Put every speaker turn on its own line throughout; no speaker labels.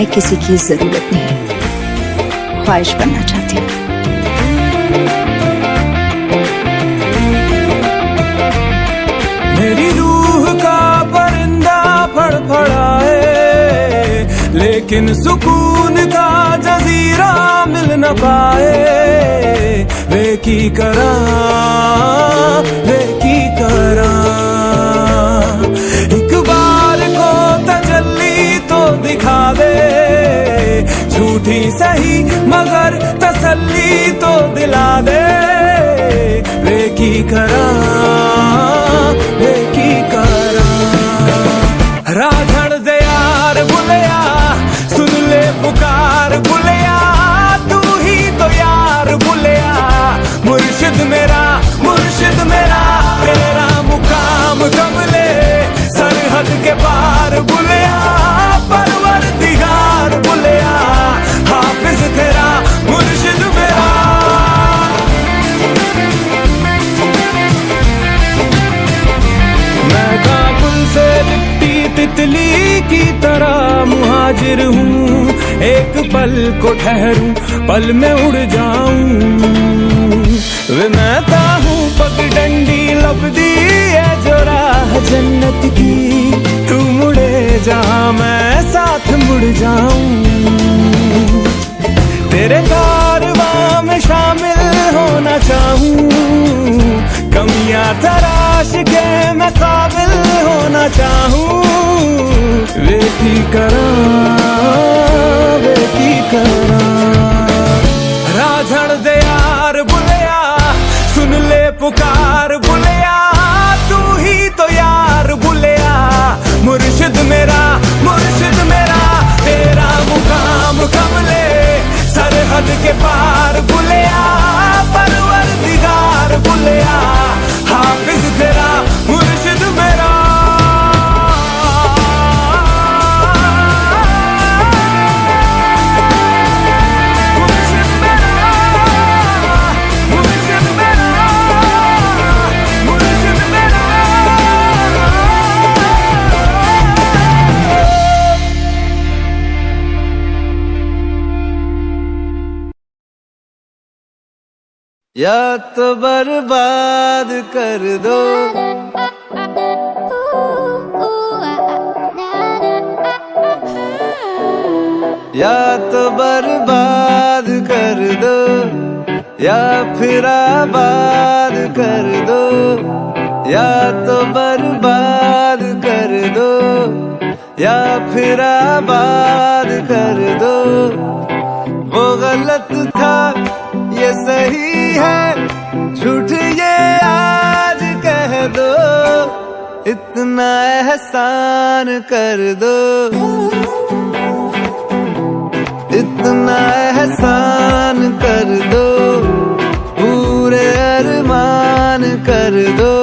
किसी की जरूरत नहीं, ख्वाहिश बनना चाहती हूँ।
मेरी रूह का परिंदा फड़फड़ाए, लेकिन सुकून का जजीरा मिल न पाए। वे की करा एक बार को तजल्ली तो दिखा दे, झूठी सही मगर तसल्ली तो दिला दे। वे की करा राधड़ दे यार बुलिया, सुन ले पुकार बुलिया, तू ही तो यार बुलिया। मुर्शिद मेरा तेरा मुकाम कमले, सरहद के पार बुलिया, परवरदिगार बुलिया, हाफिज तेरा मुर्शिद मेरा। मैं काबुल से लिपटी तितली की तरह मुहाजिर हूँ, एक पल को ठहरूं पल में उड़ जाऊं। वे मैं हूँ पगडंडी लबदी है जो राह जन्नत की, तू मुड़े जहाँ मैं साथ मुड़ जाऊं। तेरे कारवां में शामिल होना चाहूं, कमियां तराश के मैं काबिल होना चाहूं। वे की करा राधड़ दे यार बुलिया, सुन ले पुकार बुलिया, तू ही तो यार बुलिया। मुर्शिद मेरा तेरा मुकाम कमले, सरहद के पार बुलिया, परवरदिगार बुलिया, हाफिज तेरा मुर्शिद मेरा। या तो बर्बाद कर दो, या तो बर्बाद कर दो, या फिर आबाद कर दो। या तो बर्बाद कर दो, या फिर आबाद कर दो। वो गलत था ये सही है, झूठ ये आज कह दो। इतना एहसान कर दो, इतना एहसान कर दो, पूरे अरमान कर दो।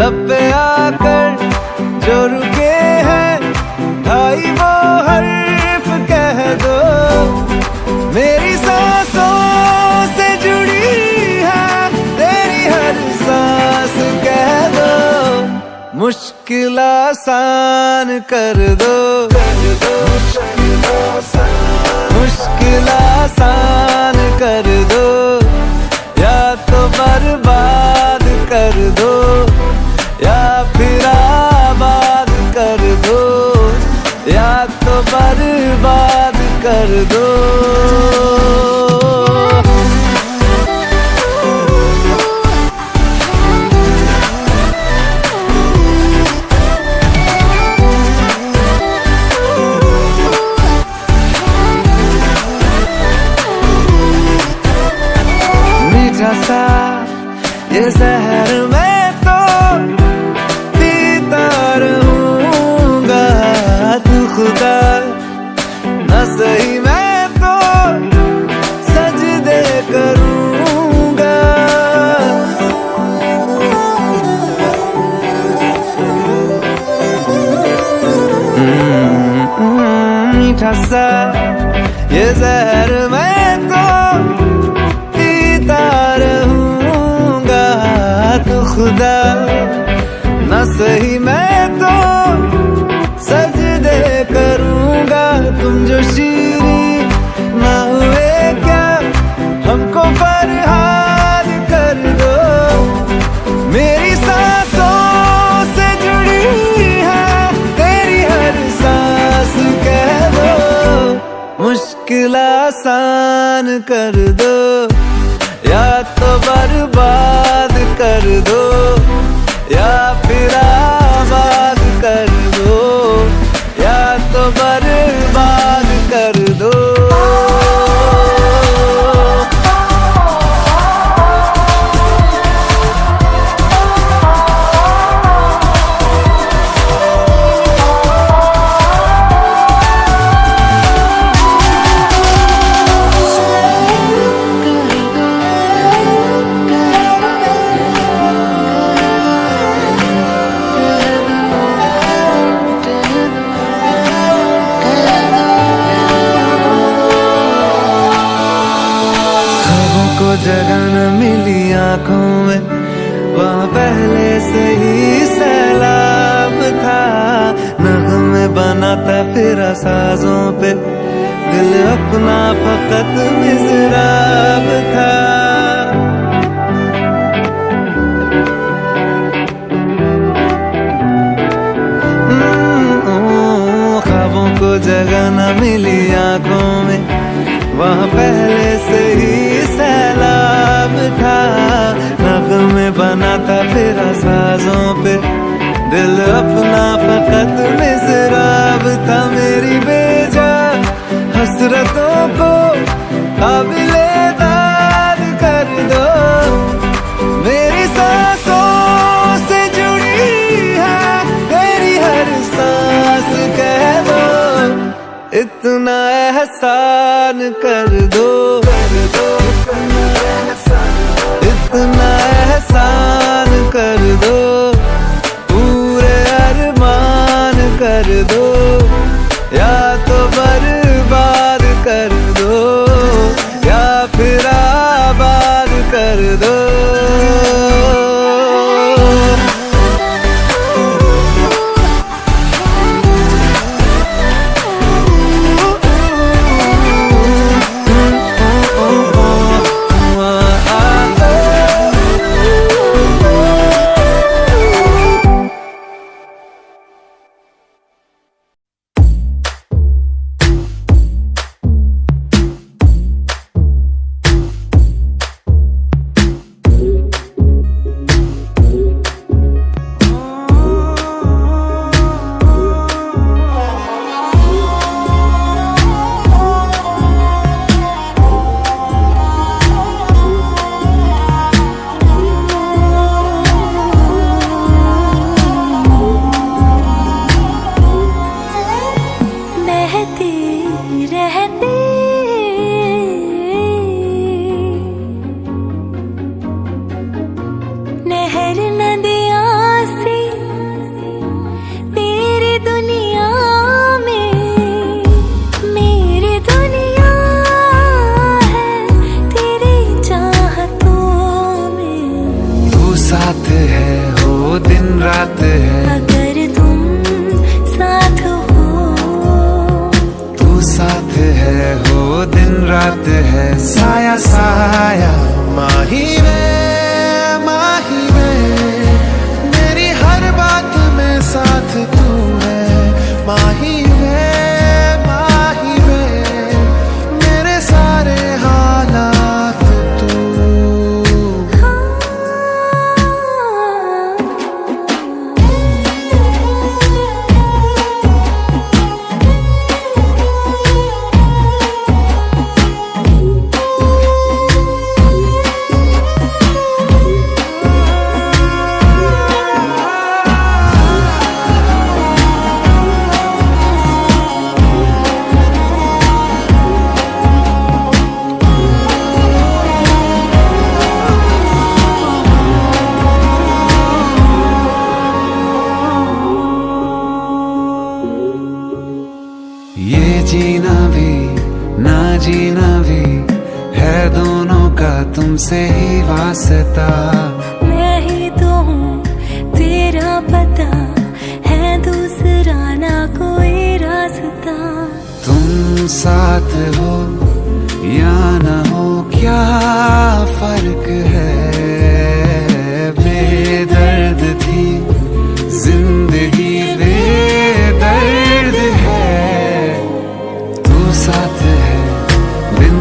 लब पे आकर जो रुके हैं, भाई वो हर्फ कह दो। मेरी सांसों से जुड़ी है तेरी हर सांस कह दो। मुश्किल आसान कर दो, मुश्किल आसान कर दो। या तो बर्बाद कर दो, या फिर आबाद कर दो। या तो बर्बाद कर दो। मीठा सा ये जहर मैं तो पीता रहूंगा, तू खुदा न सही मैं तो सजदे करूंगा। मीठा सा ये जहर मैं तो पीता रहूंगा, तू खुदा न सही मैं तो सजदे करूंगा। तुम
आसान कर दो, या तो बर्बाद कर दो, या फिर आबाद कर दो, या तो बर्बाद कर दो। जगह न मिली आंखों में, वहाँ पहले से ही सैलाब था। नग़्मे बनाता फिर साजों पे, दिल अपना फकत मिज़राब था। ख्वाबों को जगह न मिली आंखों में, वहाँ पहले से ही सैलाब था। नग़्मे बनाता फिर साजों पे, दिल अपना फकत मिज़राब था। मेरी बेजा हसरतों को काबिल-ए-दाद कर दो, मेरी सांसों से जुड़ी है तेरी हर सांस कह दो। इतना एहसान कर दो, इतना एहसान कर दो, पूरे अरमान कर दो, या तो बर्बाद कर दो, या फिर आबाद कर दो। जीना भी है दोनों का तुमसे ही वास्ता।
मैं ही तो हूँ तेरा पता, है दूसरा ना कोई रास्ता।
तुम साथ हो या न हो क्या फर्क है, बेदर्द थी जिंदगी बेदर्द है। तू साथ है बिन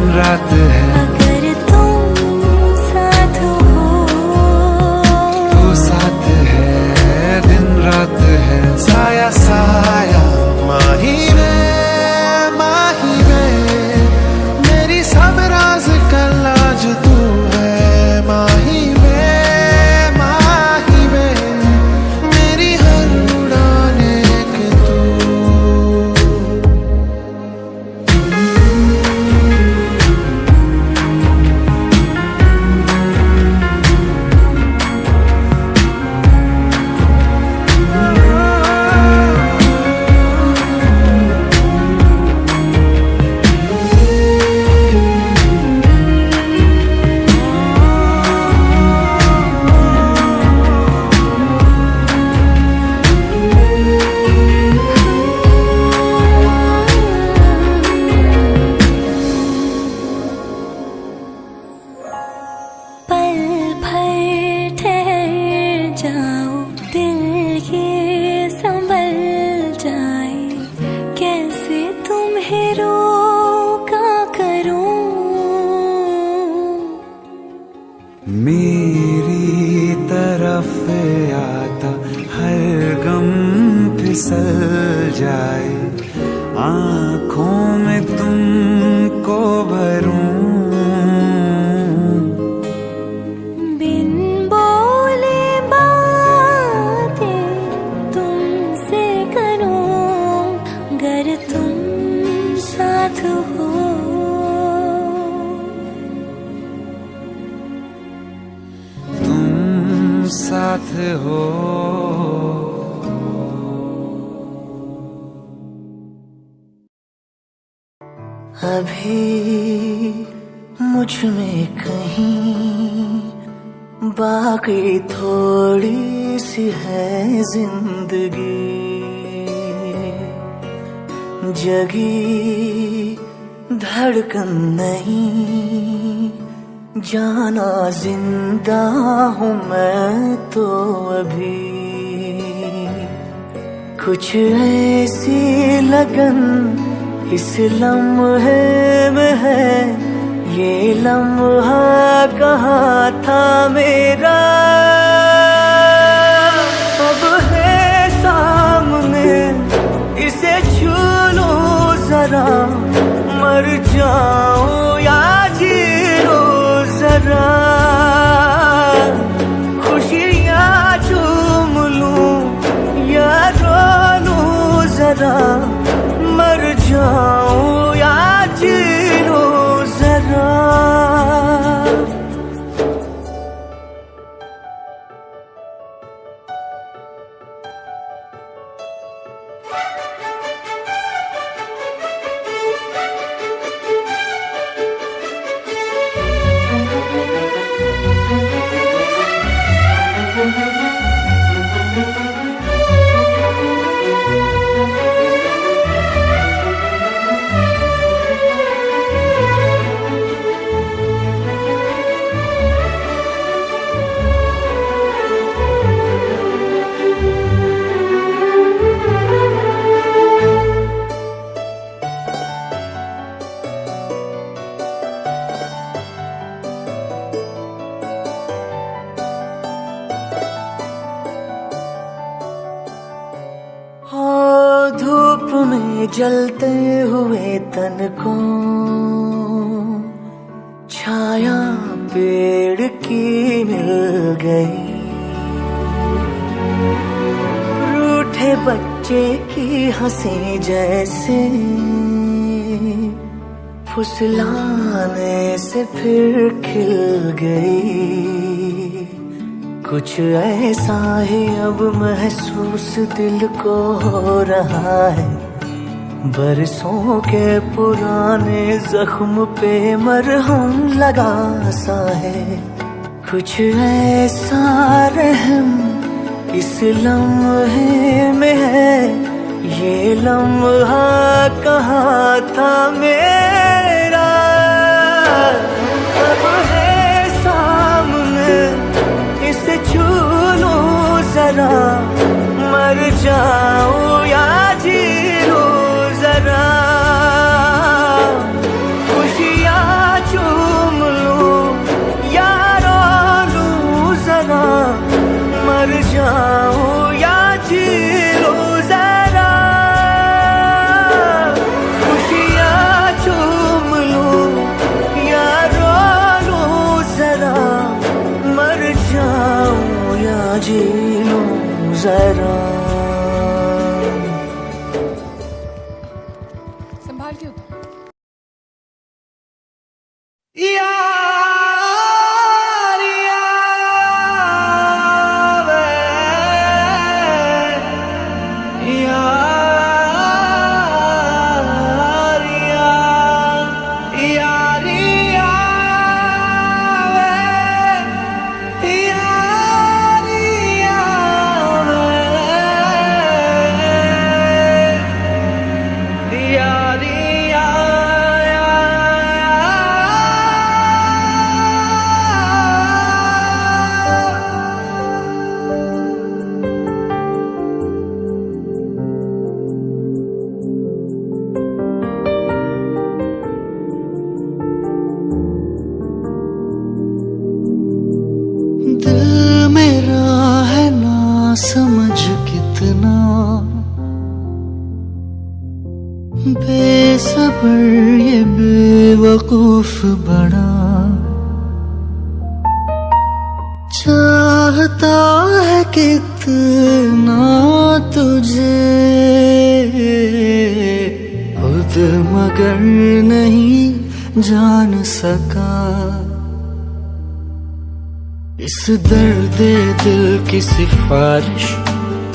पे आता हर गम फिसल जाए, आँखों में तुमको भरूं,
बिन बोले बातें तुमसे करूं, गर तुम साथ हो।
तुम साथ हो।
अभी मुझ में कहीं बाकी थोड़ी सी है जिंदगी, जगी धड़कन नहीं, जाना जिंदा हूँ मैं तो अभी। कुछ ऐसी लगन इस लम्हे में है, ये लम्हा कहाँ था मेरा, अब है सामने इसे छू लूं जरा, मर जाऊं या जी लूं जरा, खुशियाँ चूम लूं या रो लूं जरा, मर जाऊं या जी लूं जरा। धूप में जलते हुए तन को छाया पेड़ की मिल गई, रूठे बच्चे की हंसी जैसे फुसलाने से फिर खिल गई। कुछ ऐसा ही अब महसूस दिल को हो रहा है, बरसों के पुराने जख्म पे मरहम लगा सा है। कुछ ऐसा रहम इस लम्हे में है, ये लम्हा कहाँ था मेरा, अब है सामने इसे छू लूं जरा, मर जाऊं या जी लूं जरा, खुशियाँ चूम लूं या रो लूं जरा, मर जाऊं या जी लूं जरा, खुशियाँ चूम लूं या रो लूं जरा, मर जाऊं या जी लूं जरा।
संभाल के उतर।
समझ कितना बेसब्र ये बेवकूफ बड़ा चाहता है कितना तुझे खुद मगर नहीं जान सका इस दर्द दिल की सिफारिश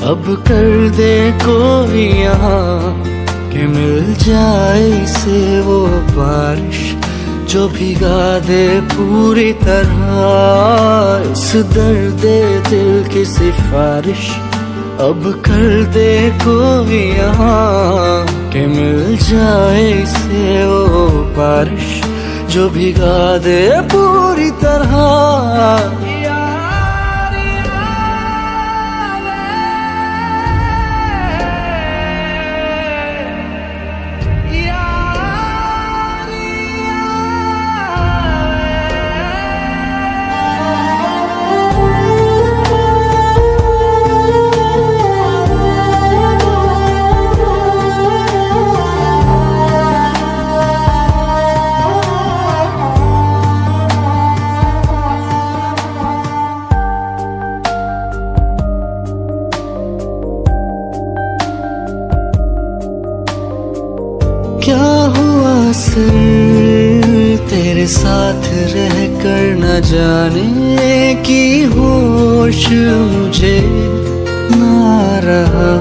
अब कर दे कोई यहाँ कि मिल जाए इसे वो बारिश जो भिगा दे पूरी तरह इस दर्द दिल की सिफारिश अब कर दे कोई यहाँ कि मिल जाए इसे वो बारिश जो भिगा दे पूरी तरह क्या हुआ सर तेरे साथ रह कर न जाने की होश मुझे ना रहा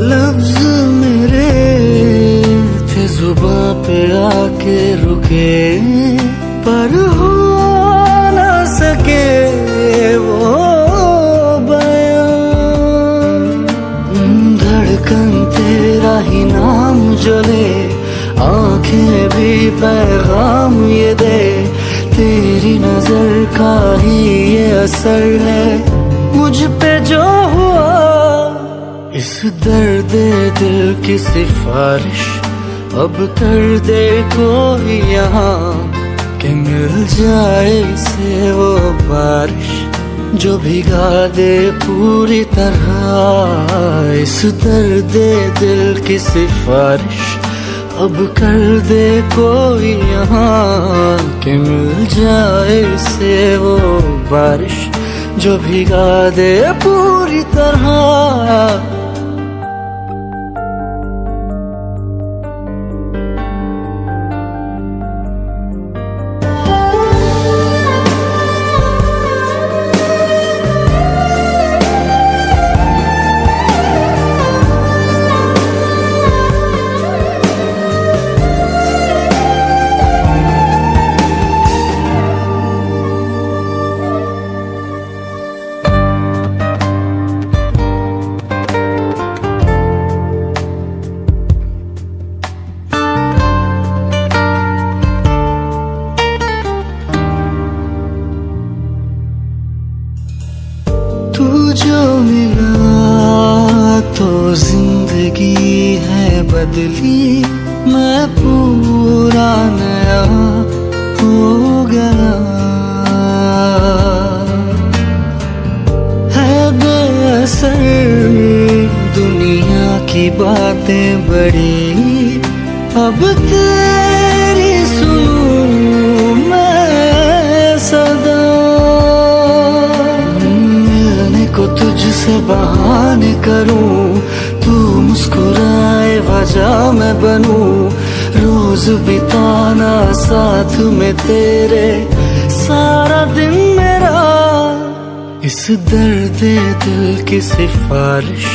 लफ्ज मेरे थे जुबां पे आके रुके पर हो ना सके वो तेरा ही नाम जले आंखें भी पैगाम ये दे तेरी नजर का ही ये असर है मुझ पे जो हुआ इस दर्द दिल की सिफारिश अब कर दे कोई यहाँ कि मिल जाए इसे वो बारिश जो भिगा दे पूरी तरह इस दर्द दिल की सिफारिश अब कर दे कोई यहाँ कि मिल जाए इसे वो बारिश जो भिगा दे पूरी तरह जो मिला तो जिंदगी है बदली मैं पूरा नया हो गया है बेअसर दुनिया की बातें बड़ी अब तेरी सुनूं मैं सदा को तुझसे बहाने करूं तू मुस्कुराए वजह मैं बनूं रोज बिताना साथ में तेरे सारा दिन मेरा इस दर्द दिल की सिफारिश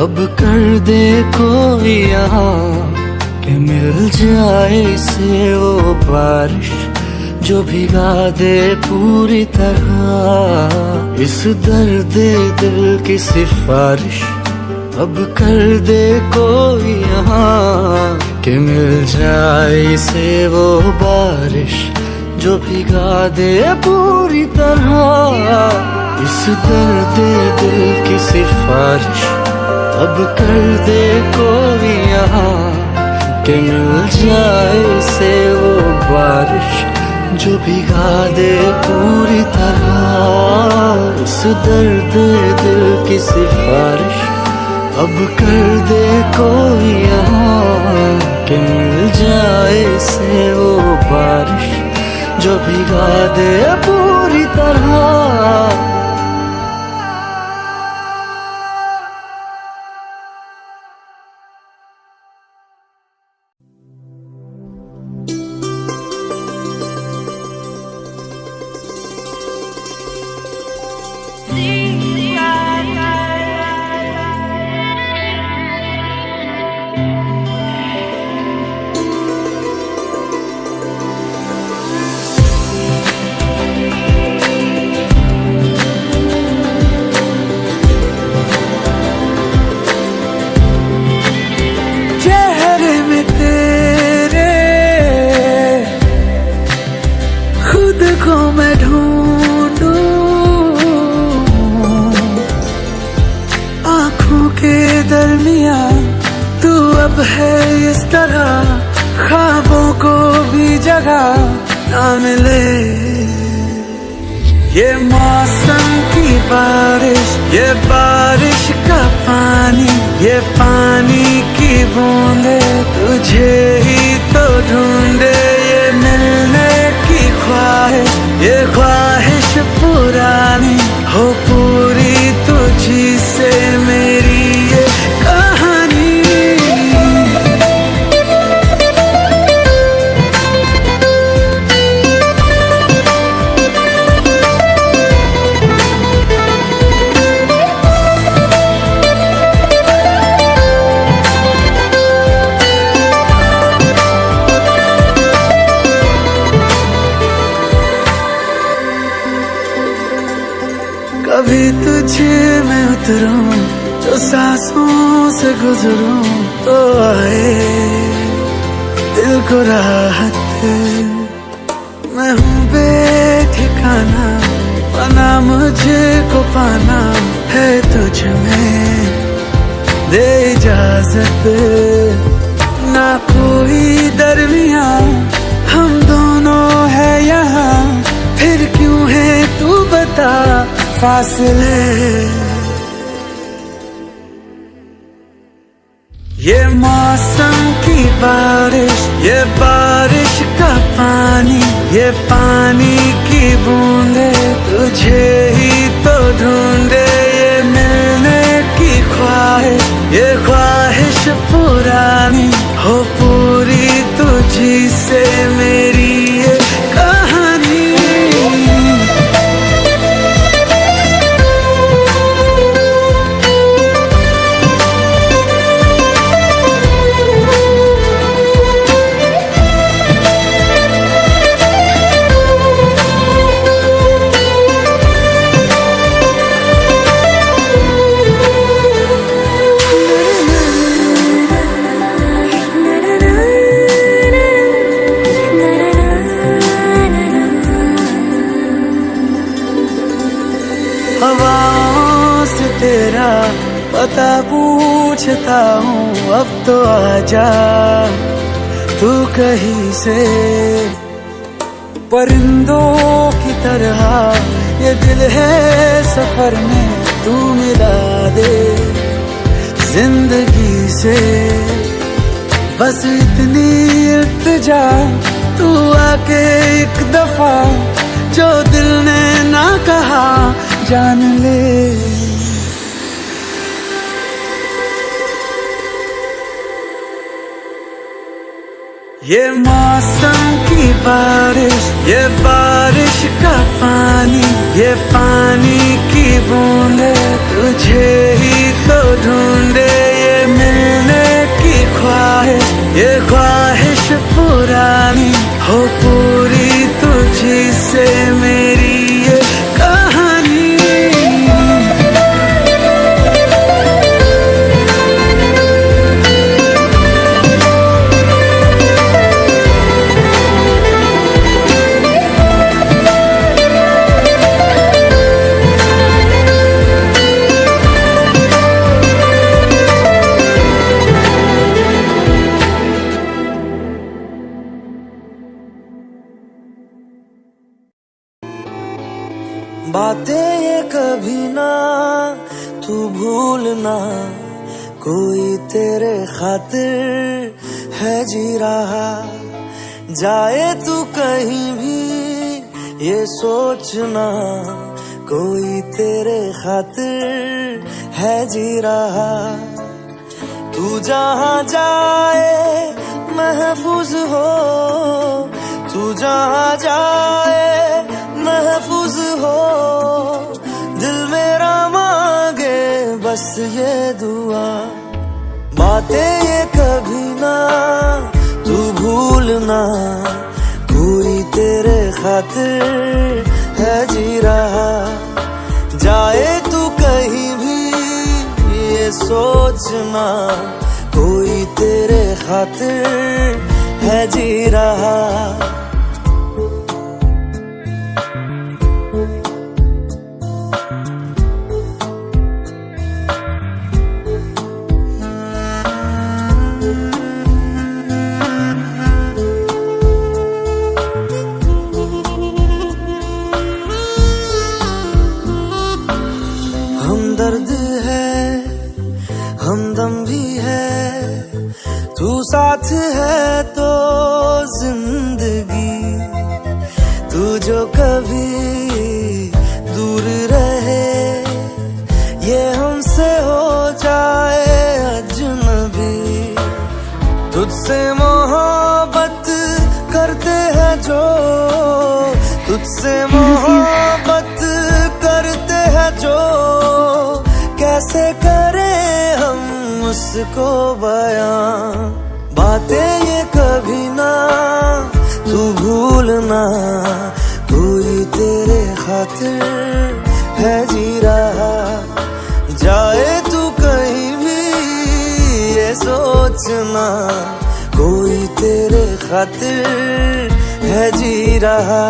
अब कर दे कोई यहाँ कि मिल जाए इसे वो बारिश जो भिगा दे पूरी तरह इस दर्द दिल की सिफारिश अब कर दे कोई यहाँ कि मिल जाए इसे वो बारिश जो भिगा दे पूरी तरह इस दर्द दिल की सिफारिश अब कर दे कोई यहाँ कि मिल जाए इसे वो बारिश जो भिगा दे पूरी तरह इस दर्द दिल की सिफारिश अब कर दे कोई यहाँ कि मिल जाए से वो बारिश जो भिगा दे पूरी तरह। तू अब है इस तरह ख्वाबों को भी जगह ना मिले। ये मौसम की बारिश, ये बारिश का पानी, ये पानी की बूंदे तुझे ही तो ढूंढे। ये मिलने की ख्वाहिश, ये ख्वाहिश पुरानी हो पूरी तुझी से मेरी ये कहानी। कभी तुझे मैं उतरूं जो सांसों से गुजरूं तो आए दिल को राहत। मैं हूँ बेठिकाना बना मुझे को पाना है तुझ में दे इजाजत। ना कोई दरमिया हम दोनों है यहाँ फिर क्यों है तू बता फासले। ये मौसम की बारिश, ये बारिश का पानी, ये पानी की बूंदे तुझे ही तो ढूंढे। ये मिलने की ख्वाहिश, ये ख्वाहिश पुरानी हो पूरी तुझी से मेरी ये कहानी। हवाओं से तेरा पता पूछता हूँ अब तो आजा तू कहीं से। परिंदों की तरह ये दिल है सफर में तू मिला दे जिंदगी से। बस इतनी इल्तिजा तू आके एक दफा जो दिल ने ना कहा जान ले। ये मौसम की बारिश, ये बारिश का पानी, ये पानी की बूंदे तुझे ही तो ढूंढे। ये मिलने की ख्वाहिश, ये ख्वाहिश पुरानी हो पूरी तुझी से मेरी ये कहानी। बातें ये कभी ना तू भूलना, कोई तेरे खातिर है जी रहा। जाए तू कहीं भी ये सोचना, कोई तेरे खातिर है जी रहा। तू जहाँ जाए महफूज हो, तू जहाँ जाए महफूज हो। दिल मेरा मांगे बस ये दुआ, बातें ये कभी ना तू भूलना, कोई तेरे खातिर है जी रहा। जाए तू कहीं भी ये सोचना, कोई तेरे खातिर है जी रहा। हमदर्द है हमदम भी है, तू साथ है तो जिंदगी। तू जो कभी दूर रहे, ये हमसे हो जाए अजनबी। तुझसे मोहब्बत करते हैं जो, तुझसे मोहब्बत करते हैं जो, कैसे करें हम उसको बयां। बातें ये कभी ना तू भूलना, कोई तेरे खातिर है जी रहा। जाए तू कहीं भी ये सोचना, कोई तेरे खातिर है जी रहा।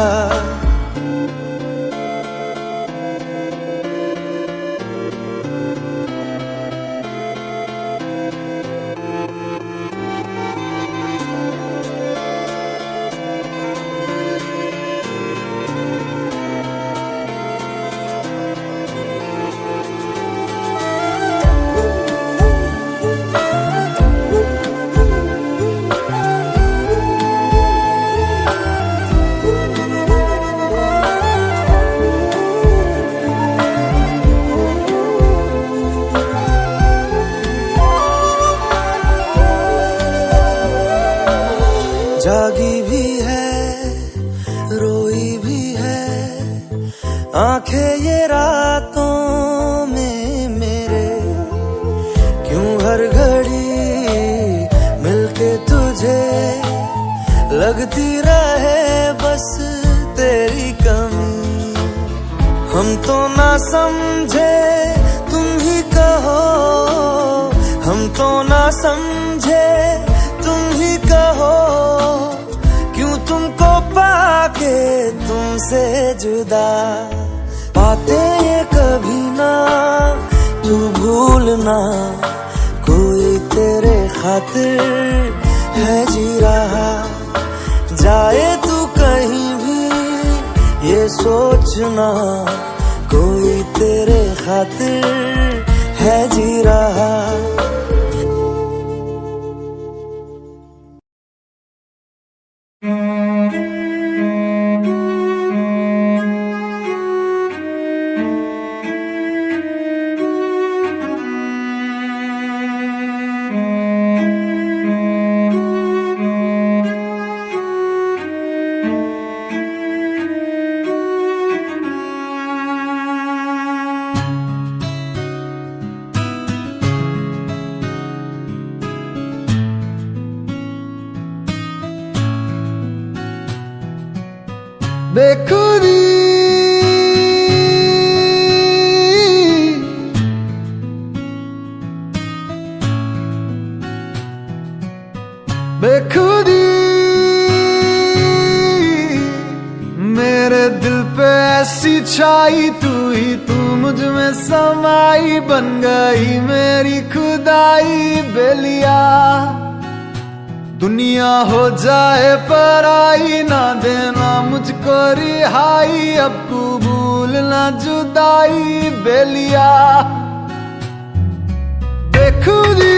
जागी भी है रोई भी है आंखें ये रातों में मेरे। क्यों हर घड़ी मिलके तुझे लगती रहे बस तेरी कमी। हम तो ना समझे तुम ही कहो, हम तो ना समझे तुम ही कहो। क्यों तुमको पाके तुमसे जुदा, बातें ये कभी ना तू भूलना, कोई तेरे खातिर है जी रहा। जाए तू कहीं भी ये सोचना, कोई तेरे खातिर है जी रहा।
बेखुदी बेखुदी मेरे दिल पे ऐसी छाई, तू ही तू मुझ में समाई, बन गई मेरी खुदाई। बेलिया दुनिया हो जाए पराई, ना देना मुझको रिहाई, अब कबूल ना जुदाई बेलिया बेखुदी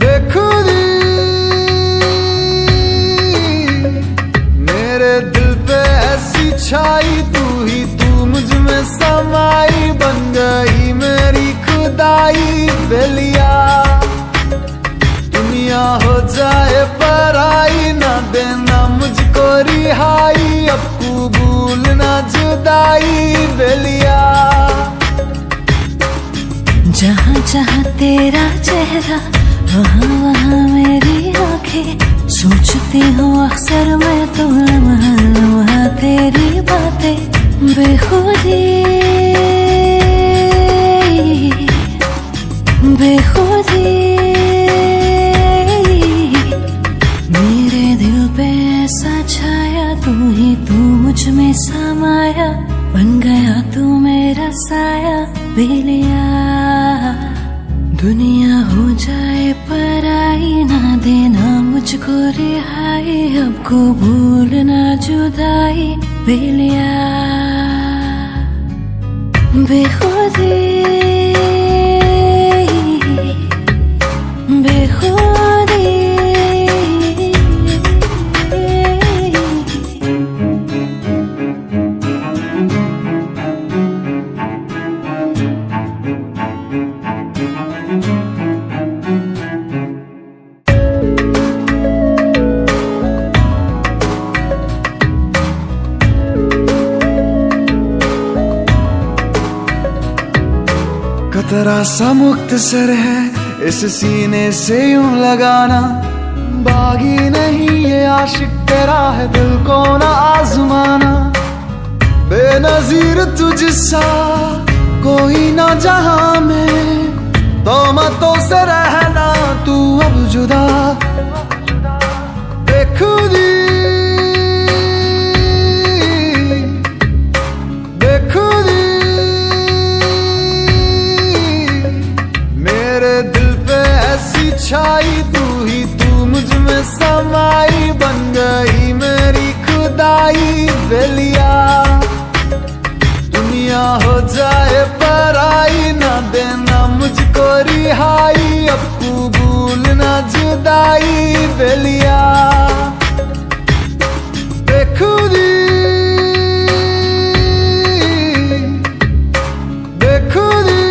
बेखुदी। मेरे दिल पे ऐसी छाई, तू ही तू मुझ में समाई, बन गई मेरी खुदाई बेलिया। दुनिया हो जाए पराई, ना देना मुझको रिहाई, अब कबूल ना जुदाई बेलिया।
जहाँ जहाँ तेरा चेहरा, वहाँ वहाँ मेरी आंखें, सोचती हूँ अक्सर मैं तो लम्हा लम्हा तेरी बातें बेखुदी बेखुदी। मेरे दिल पे ऐसा छाया, तू ही तू मुझ में समाया, बन गया तू मेरा साया बेलिया। दुनिया हो जाए पराई, ना देना मुझको रिहाई, अब कबूल ना जुदाई बेलिया बेखुदी बेखुदी।
कतरा सा मुख्तसर है इस सीने से यूं लगाना, बागी नहीं ये आशिक तेरा है दिल को ना आजमाना। बेनजीर तुझसा कोई ना जहां में, तोहमतों से रहना तू अब जुदा बेखुदी बेखुदी। मेरे दिल पे ऐसी छाई, तू ही तू मुझ में समाई, बन गई मेरी खुदाई बेलिया। दुनिया हो जाए पराई, ना देना मुझको रिहाई, अब कबूल ना जुदाई बेलिया बेखुदी बेखुदी।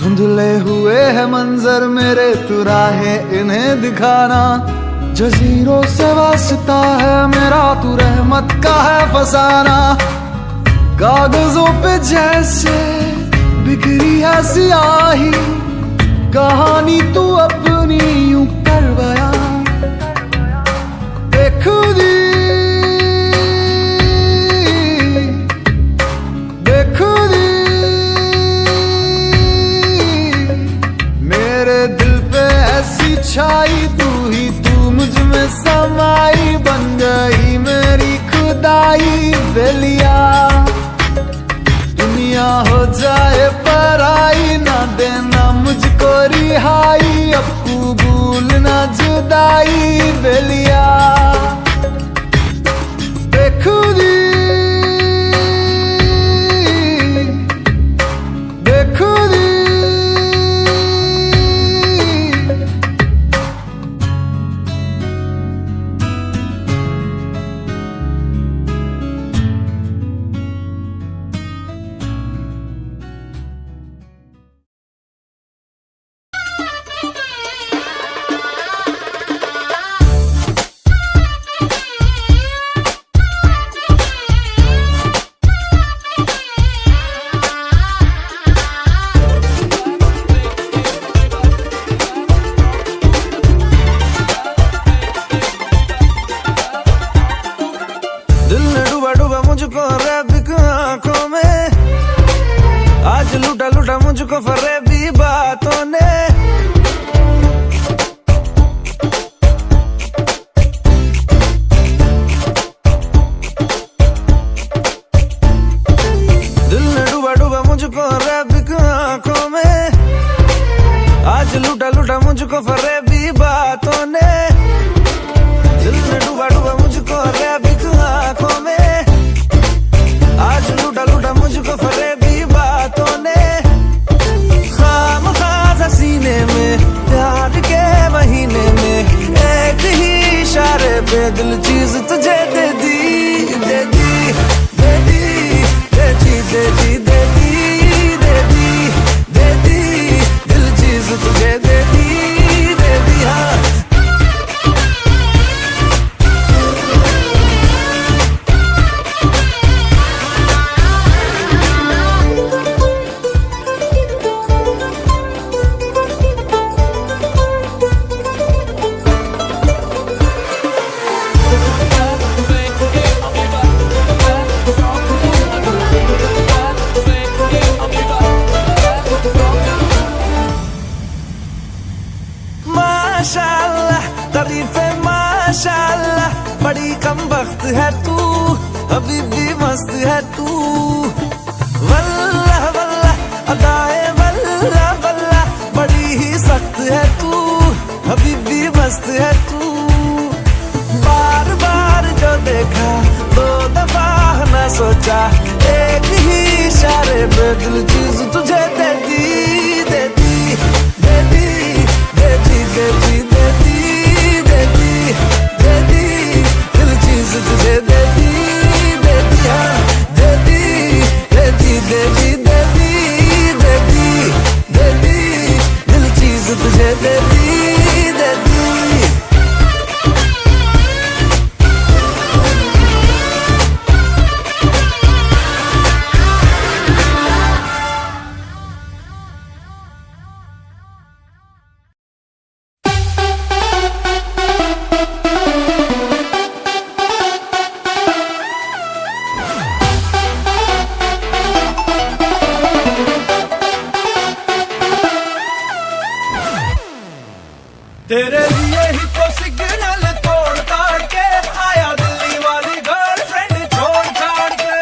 धुंधले हुए है मंजर मेरे, तू राहे इन्हें दिखाना। जजीरों से वास्ता है मेरा, तू रहमत का है फसाना। कागजों पे जैसे बिखरी है सियाही, कहानी तू अपनी यूं कर बयां बेखुदी बेखुदी। मेरे दिल पे ऐसी छाई, तू ही तू मुझ में समाई, बन गई मेरी खुदाई बेलिया। दुनिया हो जाए पराई, ना देना मुझको रिहाई, अब कबूल ना जुदाई बेलिया बेखुदी बेखुदी।
मुझको फरेबी बातों ने। दिल ने डूबा डूबा मुझको रैबिक आंखों में, आज लूटा लूटा मुझको फरेबी बातों ने। दिल ने डूबा डूबा मुझको रैबिक आंखों में, आज लूटा लूटा मुझको फरेबी बातों ने। खाम खास हसीने में प्यार के महीने में, एक ही इशारे पे दिल चीज तुझे दे दी, दे दी, दे दी, दे दी, दे दी, दे दी, दे दी, दे दी, दिल चीज तुझे दे दी, दे दी। हाँ माशाअल्लाह, तारीफे माशाअल्लाह, बड़ी कम वक्त है तू, अभी भी मस्त है तू। वल्लाह वल्लाह, अदाए वल्लाह वल्लाह, बड़ी ही सख्त है तू, अभी भी मस्त है तू। बार बार जो देखा 2 दफा न सोचा, एक ही इशारे पे दिल चीज तुझे दे दी, दे दी, दे दी, दे दी, दे दी, दे दी, दे दी, दे दी, दिल चीज तुझे दे दी, दे दी। हाँ दे दी, दे दी, दे दी, दे दी, दे दी, दे दी, दिल चीज तुझे दे दी, दे दी। तेरे लिए ही तो सिग्नल तोड़ ताड़ के आया दिल्ली वाली गर्लफ्रेंड छोड़ छाड़ के।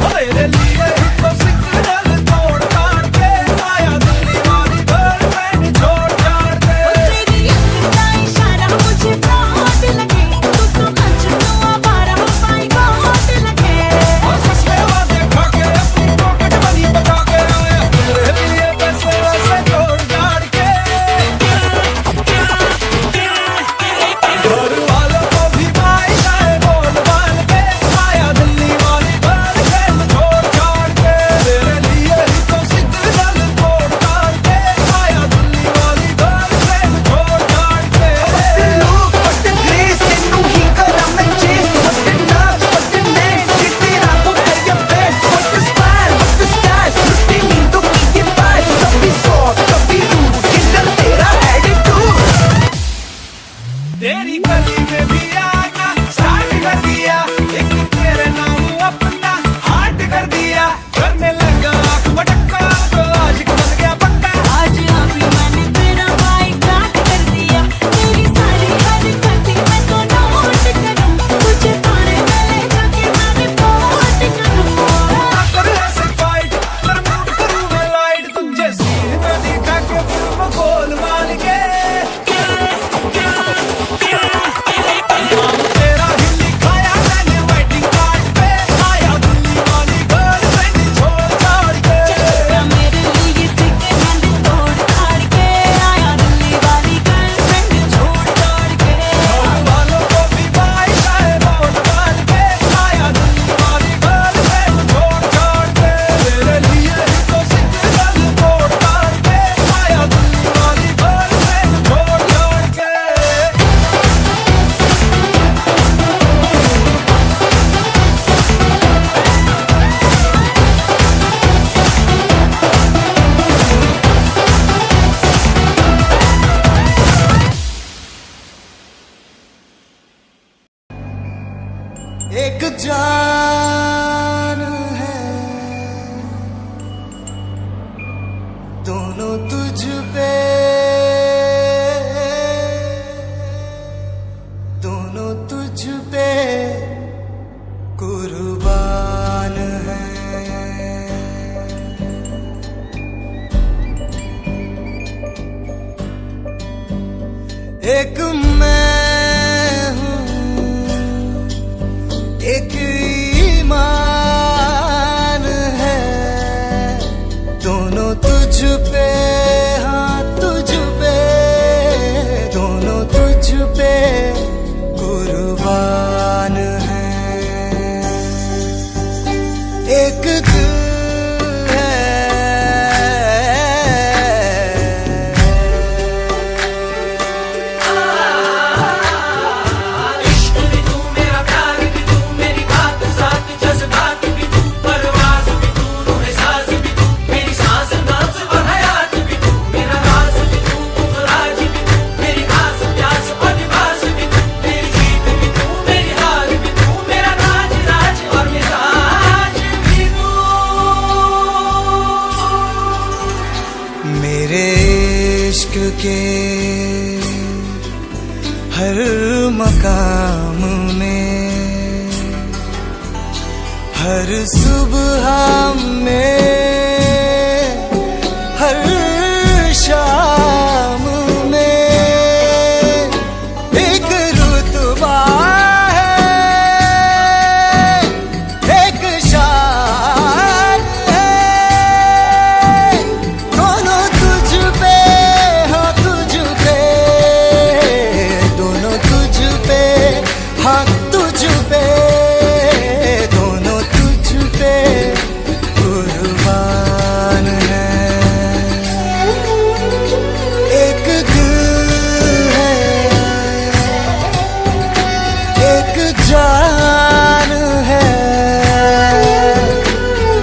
तेरे लिए ही तो सिग्नल तोड़ ताड़ के आया दिल्ली वाली गर्लफ्रेंड छोड़ छाड़ के।
तेरी अखीं का इशारा मुझे बहुत लगे, तू तो मजनू आवारा माय गॉड लगे।
और सच में वादे खा के अपनी पॉकेट मनी बचा के आया, तेरे लिए पैसे वैसे तोड़ ताड़ के। घर वालों को भी मायने बोल बाल के आया दिल्ली वाली गर्लफ्रेंड छोड़ छाड़ के। तेरे लिए ही तो सिग्नल तोड़ ताड़ के आया दिल्ली वाली गर्लफ्रेंड छोड़ छाड़ के।
look, what the grace, तेनू ही करा मैं chase, what the love, what the name, कि तेरा तो है ये best, what the style, what the style, लुटे नींदों की ये vibe, कभी soft, कभी rude, killer तेरा attitude।
तेरी गली में भी आना स्टार्ट कर दिया, एक तेरे नाम अपना हार्ट कर दिया। करने लगा आँख मटक्का तो आशिक बन गया पक्का।
आज अभी मैंने तेरा बाइकाट कर दिया, तेरी सारी हरकतें मैं तो नोट करूं, तुझे थाने में ले जाके मैं रिपोर्ट करूं।
कर ऐसे फाइट पर मूड करूँ मैं लाइट, तुझे सीन में दिखा के फिल्म गोलमाल के। नाम तेरा ही लिखाया मैंने वेडिंग कार्ड पे, आया दिल्ली वाली गर्लफ्रेंड छोड़ छाड़ के।
तेरा मेरे लिए सिग्नल तोड़ ताड़ के आया दिल्ली वाली गर्लफ्रेंड छोड़ छोड़ के।
घर वालों को भी मायने बोल बाल के आया दिल्ली वाली गर्लफ्रेंड छोड़ छाड़ के। तेरे लिए ही तो सिग्नल तोड़ ताड़ के आया दिल्ली वाली गर्लफ्रेंड छोड़ छाड़ के।
एक जान है
तुझ पे, दोनों तुझ पे कुर्बान है। एक मैं हूँ, एक ईमान है, दोनों तुझ पे, हाँ तुझ पे, दोनों तुझ पे कुर्बान है। एक दिल के हर मकाम में, हर सुबह में, हर शाम में एक रुतबा है, एक शान है, दोनों तुझ पे, हाँ तुझ पे, दोनों तुझ पे कुर्बान है। एक दिल है, एक जान है,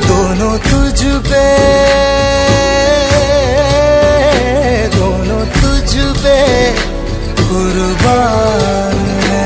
दोनों तुझ पे, दोनों तुझ पे कुर्बान है।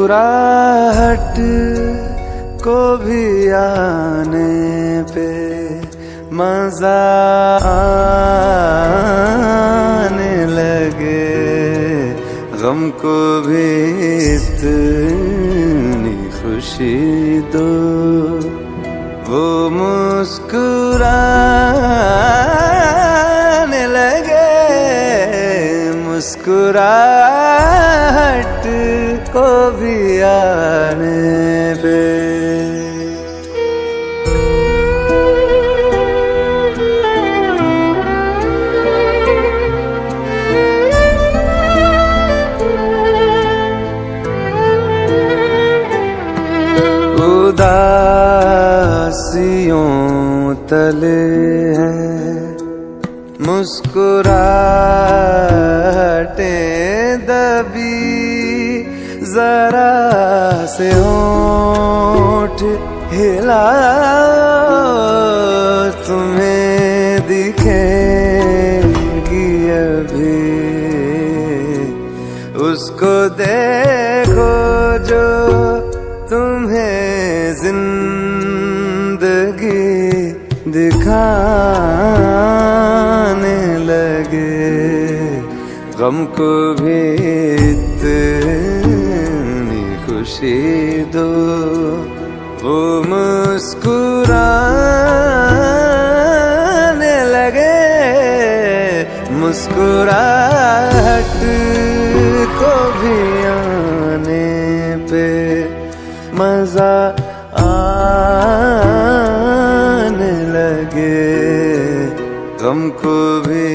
मुस्कुराहट को भी आने पे मजा आने लगे, गम को भी इतनी खुशी दो, वो मुस्कुराने लगे। मुस्कुराहट को भी आने पे उदासियों तले हैं मुस्कुराहटें दबी, जरा से होंठ हिलाओ, तुम्हें दिखेगी अभी, उसको देखो जो तुम्हें जिंदगी दिखाने लगे, गम को भी इतनी खुशी दो। वो मुस्कुराने लगे, मुस्कुराहट को भी आने पे मजा आने लगे, हमको भी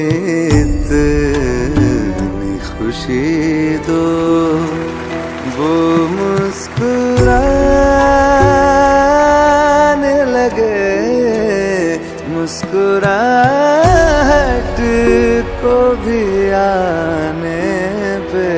इतनी खुशी दो। वो मुस्कुराने लगे, मुस्कुराहट को भी आने पे।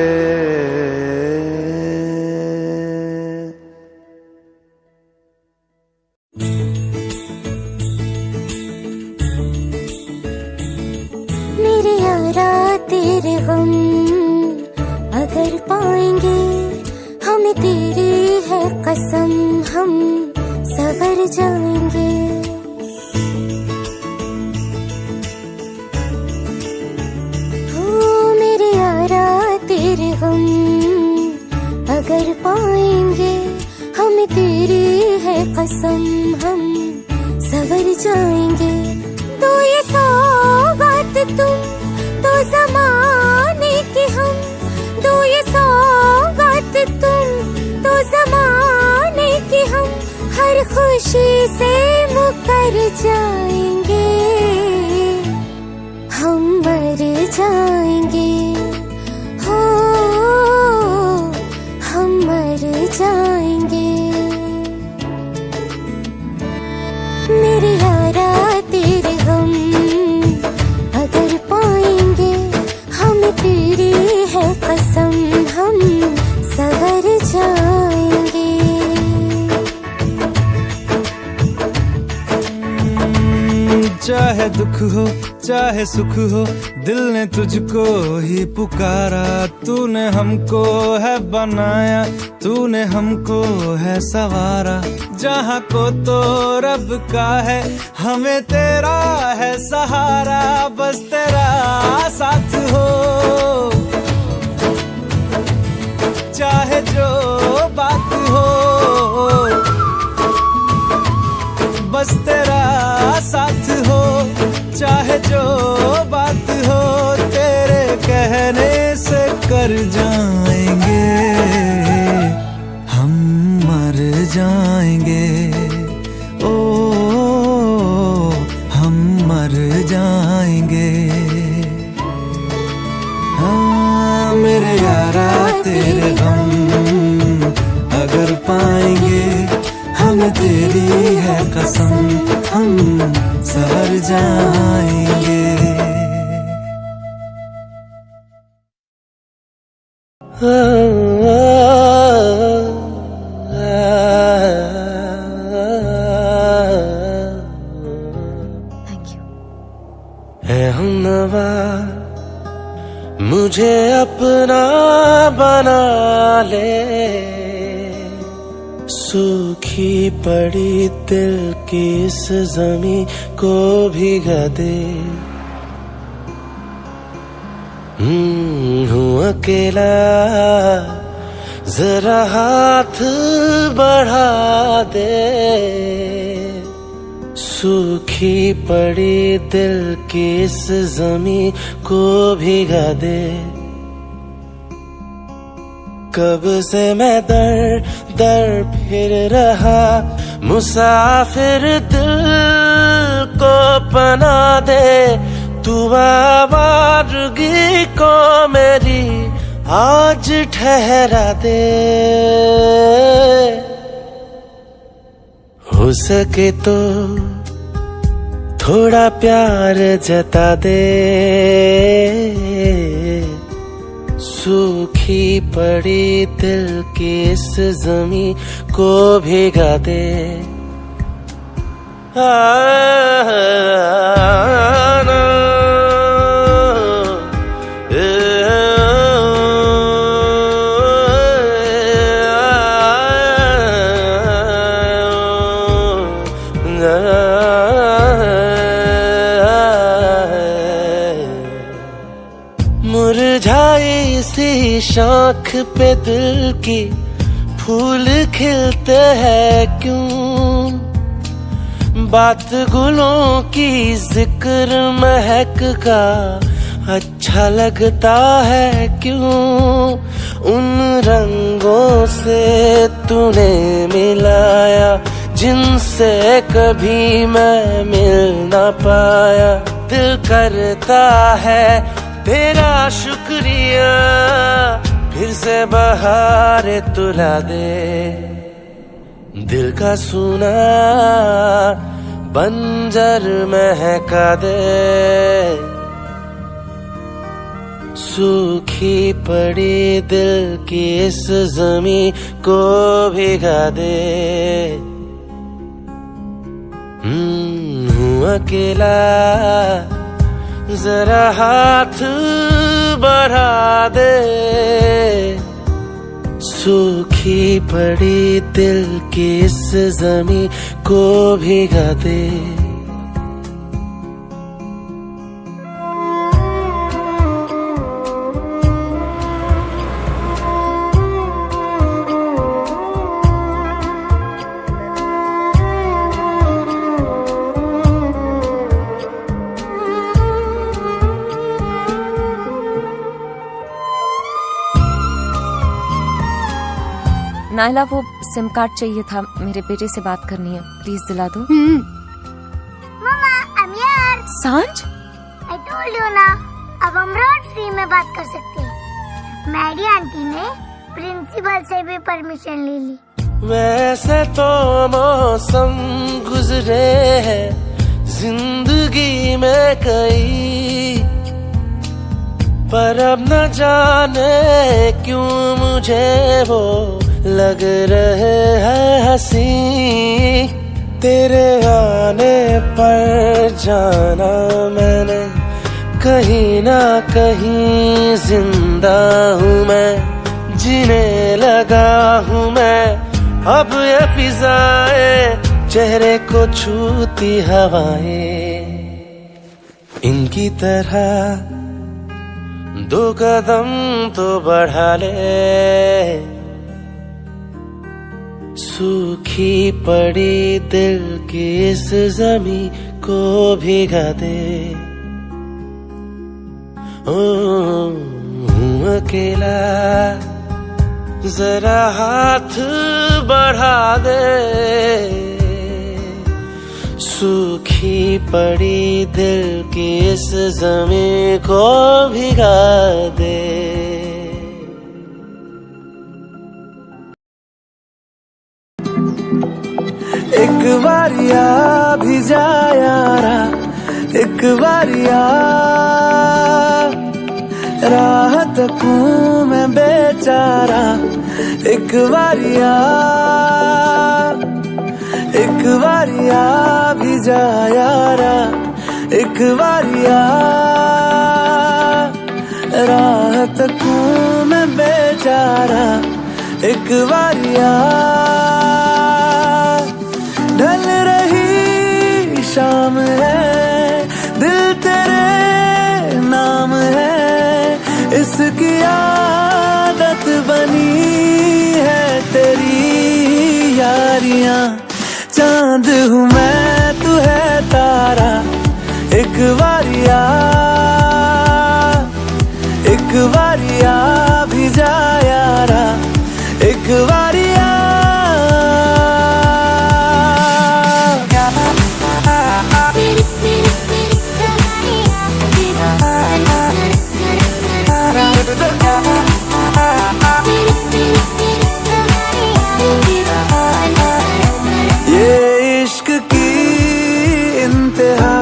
मेरे यारा तेरे गम अगर पाएंगे, हमें तेरी है कसम, हम सवर जाएंगे। हो मेरे यारा तेरे गम अगर पाएंगे, हमें तेरी है कसम, हम सवर जाएंगे। तो ये सौगात तुम तो ज़माने की हम, तो ये सौगात तुम तो ज़माने की हम, हर खुशी से मुकर जाएंगे, हम मर जाएंगे। हो हम मर जाएंगे। मेरे यारा तेरे गम अगर पाएंगे, हमें तेरी है कसम, हम सवर जाएंगे।
चाहे दुख हो चाहे सुख हो, दिल ने तुझको ही पुकारा। तूने हमको है बनाया, तूने हमको है सवारा। जहाँ को तो रब का है, हमें तेरा है सहारा। बस तेरा साथ हो, चाहे जो बात हो, बस तेरा साथ हो, चाहे जो बात हो। तेरे कहने से कर जाएंगे, हम मर जाएंगे। ओ हम मर जाएंगे। हाँ मेरे यारा तेरे गम अगर पाएंगे, हमें तेरी है कसम, हम सवर जाएंगे।
Thank you.
है हमनवा मुझे अपना बना ले, सूखी पड़ी दिल की इस ज़मीं को भिगा दे। हूँ अकेला, जरा हाथ बढ़ा दे, सूखी पड़ी दिल की इस ज़मीं को भिगा दे। कब से मैं दर दर फिर रहा, मुसाफिर दिल को पना दे। तू आवारगी को मेरी आज ठहरा दे। हो सके तो थोड़ा प्यार जता दे, सूखी पड़ी दिल की इस ज़मीं को भिगा दे। मुरझाई सी शाख पे दिल की फूल खिलते हैं क्यों, बात गुलों की जिक्र महक का अच्छा लगता है क्यों, उन रंगों से तूने मिलाया जिनसे कभी मैं मिल ना पाया। दिल करता है तेरा शुक्रिया, फिर से बहार तुला दे, दिल का सूना बंजर महका दे, सूखी पड़ी दिल की इस जमी को भिगा दे। हूँ अकेला जरा हाथ बढ़ा दे, सूखी पड़ी दिल की इस जमी को भिगा दे।
नायला वो सिम कार्ड चाहिए था, मेरे बेटे से बात करनी है, प्लीज दिला दो।
मम्मा I'm here.
सांझ
I told you ना, अब हम रोड फ्री में बात कर सकते हैं। मैरी आंटी ने प्रिंसिपल से भी परमिशन ले ली।
वैसे तो मौसम गुजरे हैं जिंदगी में कई, पर अब न जाने क्यों मुझे वो लग रहे हैं हंसी। तेरे आने पर जाना मैंने, कहीं ना कहीं जिंदा हूँ मैं, जीने लगा हूँ मैं। अब ये फिजाएं चेहरे को छूती हवाएं, इनकी तरह दो कदम तो बढ़ा ले, सूखी पड़ी दिल की इस जमी को भिगा दे। हूँ अकेला जरा हाथ बढ़ा दे, सूखी पड़ी दिल की इस जमी को भिगा दे।
एक बारिया भी जा यारा, एक बारिया राह तकूं मैं बेचारा, एक बारिया भी जा यारा, एक बारिया राह तकूं मैं बेचारा, एक बारिया ढल रही शाम है, दिल तेरे नाम है, इसकी आदत बनी है तेरी यारियां। चांद हूँ मैं तू है तारा, एक बारिया भी जा यारा, एक बारिया ये इश्क की इंतहा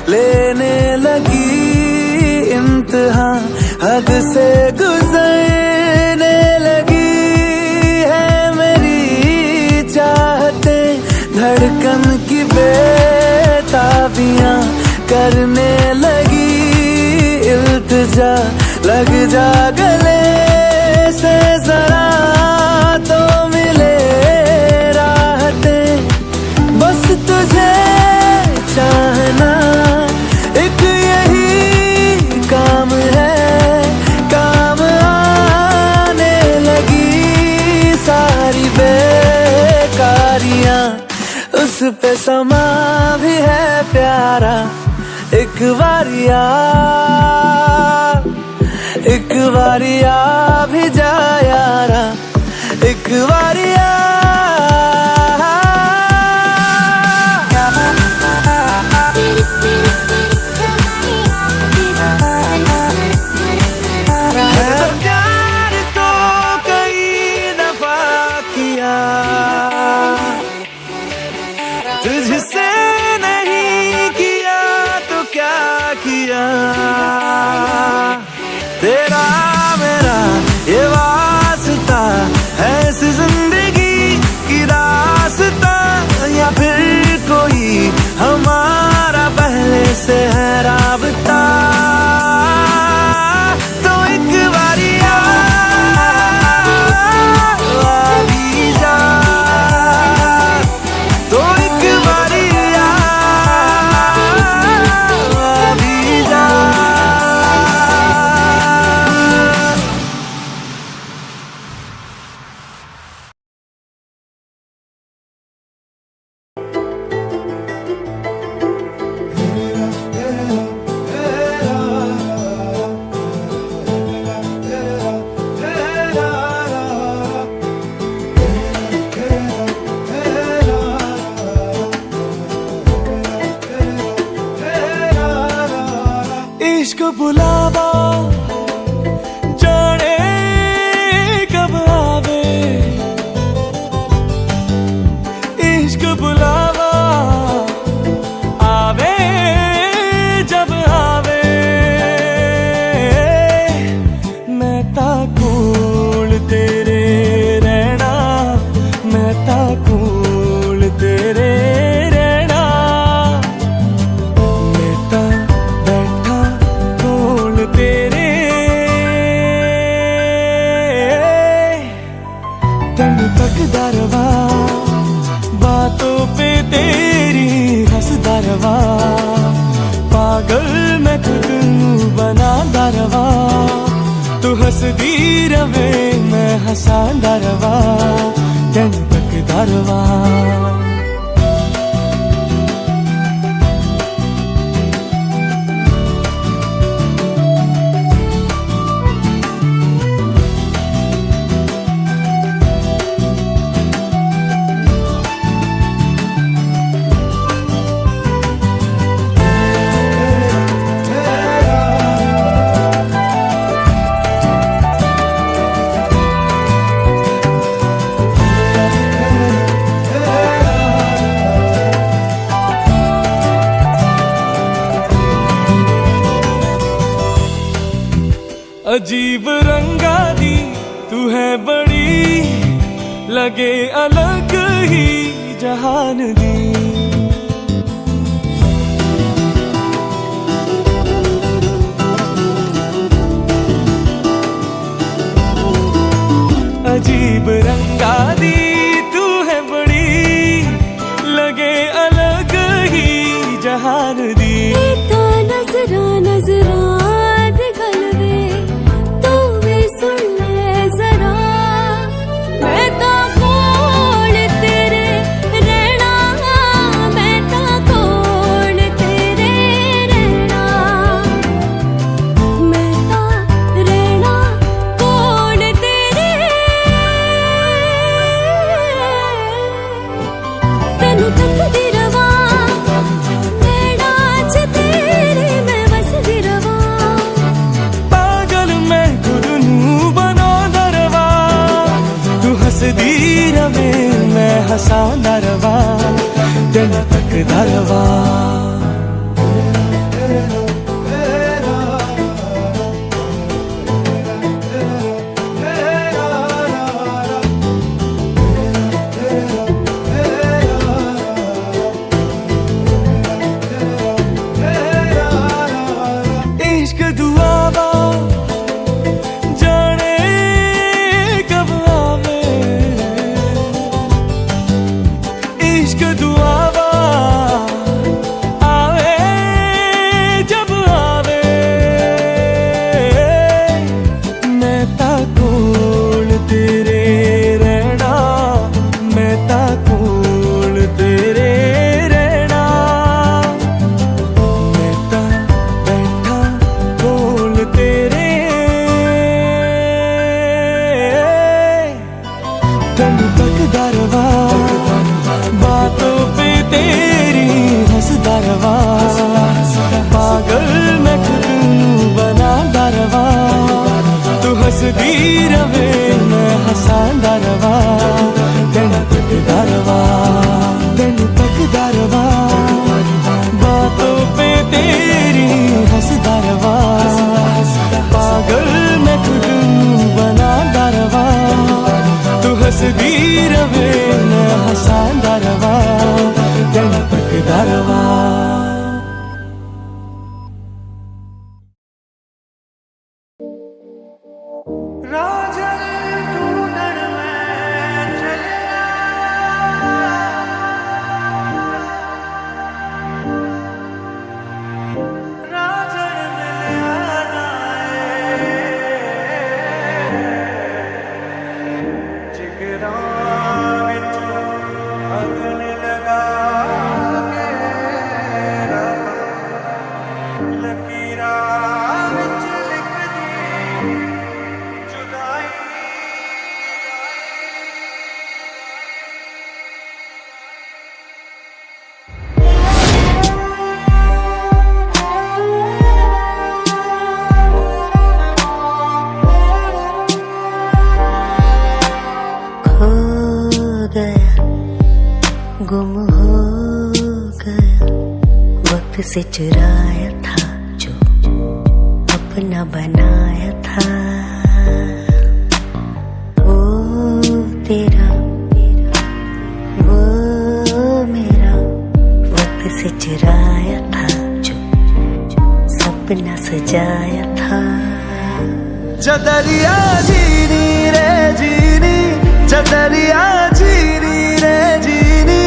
लेने लगी, इंतहा हद से गुजरने लगी है मेरी चाहते, धड़कन की बेताबियां करने लगी, इल्तिजा लग जा गले से जरा तो मिले राहतें, बस तुझे चाहना एक यही काम है, काम आने लगी सारी
उस पे समा भी है प्यारा। एक बारिया भी जा यारा, एक बारिया। प्यार तो कई दफा किया, तुझसे नहीं किया तो क्या किया। तेरा मेरा ये वास्ता है इस जिंदगी की दास्ता, या फिर कोई हमारा पहले से है राबता। तो एक बारिया भी जा, तो एक बारिया भी जा। इश्क बुलावा जाने कब आवे, इश्क बुलावा आवे जब आवे। मैं ताकूल तेरे रहना, मैं ताकूल तेरे रहना। मैं ता बैठा कोल तेरे, तन तक दरवा बातों पे तेरी हंसदा रवा। पागल मैं खुद नू बना दरवा, तू हंसदी रवे मैं हंसांदा रवा। तन तक दरवा अजीब रंगा दी तू है बड़ी, लगे अलग ही जहान दी। अजीब रंगा दी तू है बड़ी, लगे अलग ही जहान दी।
तो नजरा नजरा दिखल वे, तू भी सुन ले जरा। मैं तो कोल तेरे रहना, मैं तो कोल तेरे रहना। मैं तो रहना कोल तेरे, तेनू तकदी रवा।
हंसदी रवे मैं हंसांदा रवा, दिन तक दरवा। इश्क दुआवा जाने कब आवे, इश्क दुआवा
तेनू तकदा रवा, बातों पे तेरी हंसदा रवा, पागल मैं खुद नू बनांदा रवा, तू हंसदी रवे मैं हंसांदा रवा, तेनू तकदा रवा, तेनू तकदा रवा, बातों पे तेरी हंसदा रवा, पागल मैं खुद नू बनांदा रवा, तू हंसदी रवे मैं हंसांदा रवा, तेनू तकदा रवा।
गुम हो गया, वक्त से चुराया था जो अपना बनाया था, वो तेरा वो मेरा, वक्त से चुराया था जो सपना सजाया था।
चदरिया जीनी रे जीनी, चदरिया जीनी रे जीनी,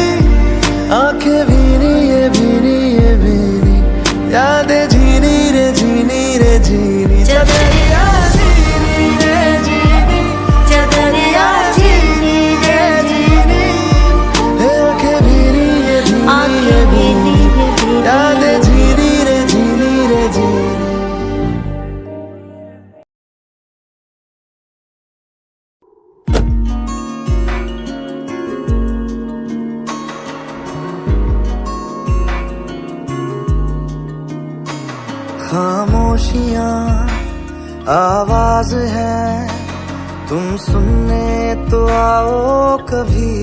आंखें भीनी ये भीनी ये भीनी, यादें झीनी रे झीनी रे झीनी, चदरिया जीनी रे जीनी, चदरिया जीनी रे जीनी, आंखें भीनी ये भीनी ये भीनी, यादें झीनी रे झीनी रे झीनी। खामोशियाँ आवाज है, तुम सुनने तो आओ कभी,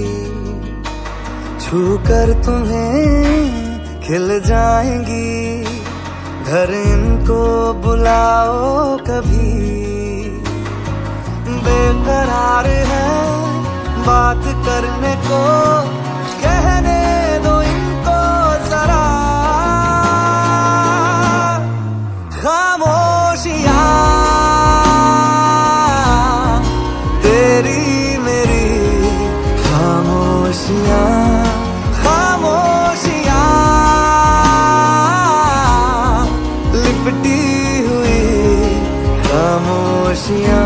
छू कर तुम्हें खिल जाएंगी, घर इनको बुलाओ कभी। बेकरार है बात करने को, कहने दो इनको जरा, खामोशियाँ तेरी मेरी, खामोशियाँ खामोशियाँ लिपटी हुई खामोशियाँ।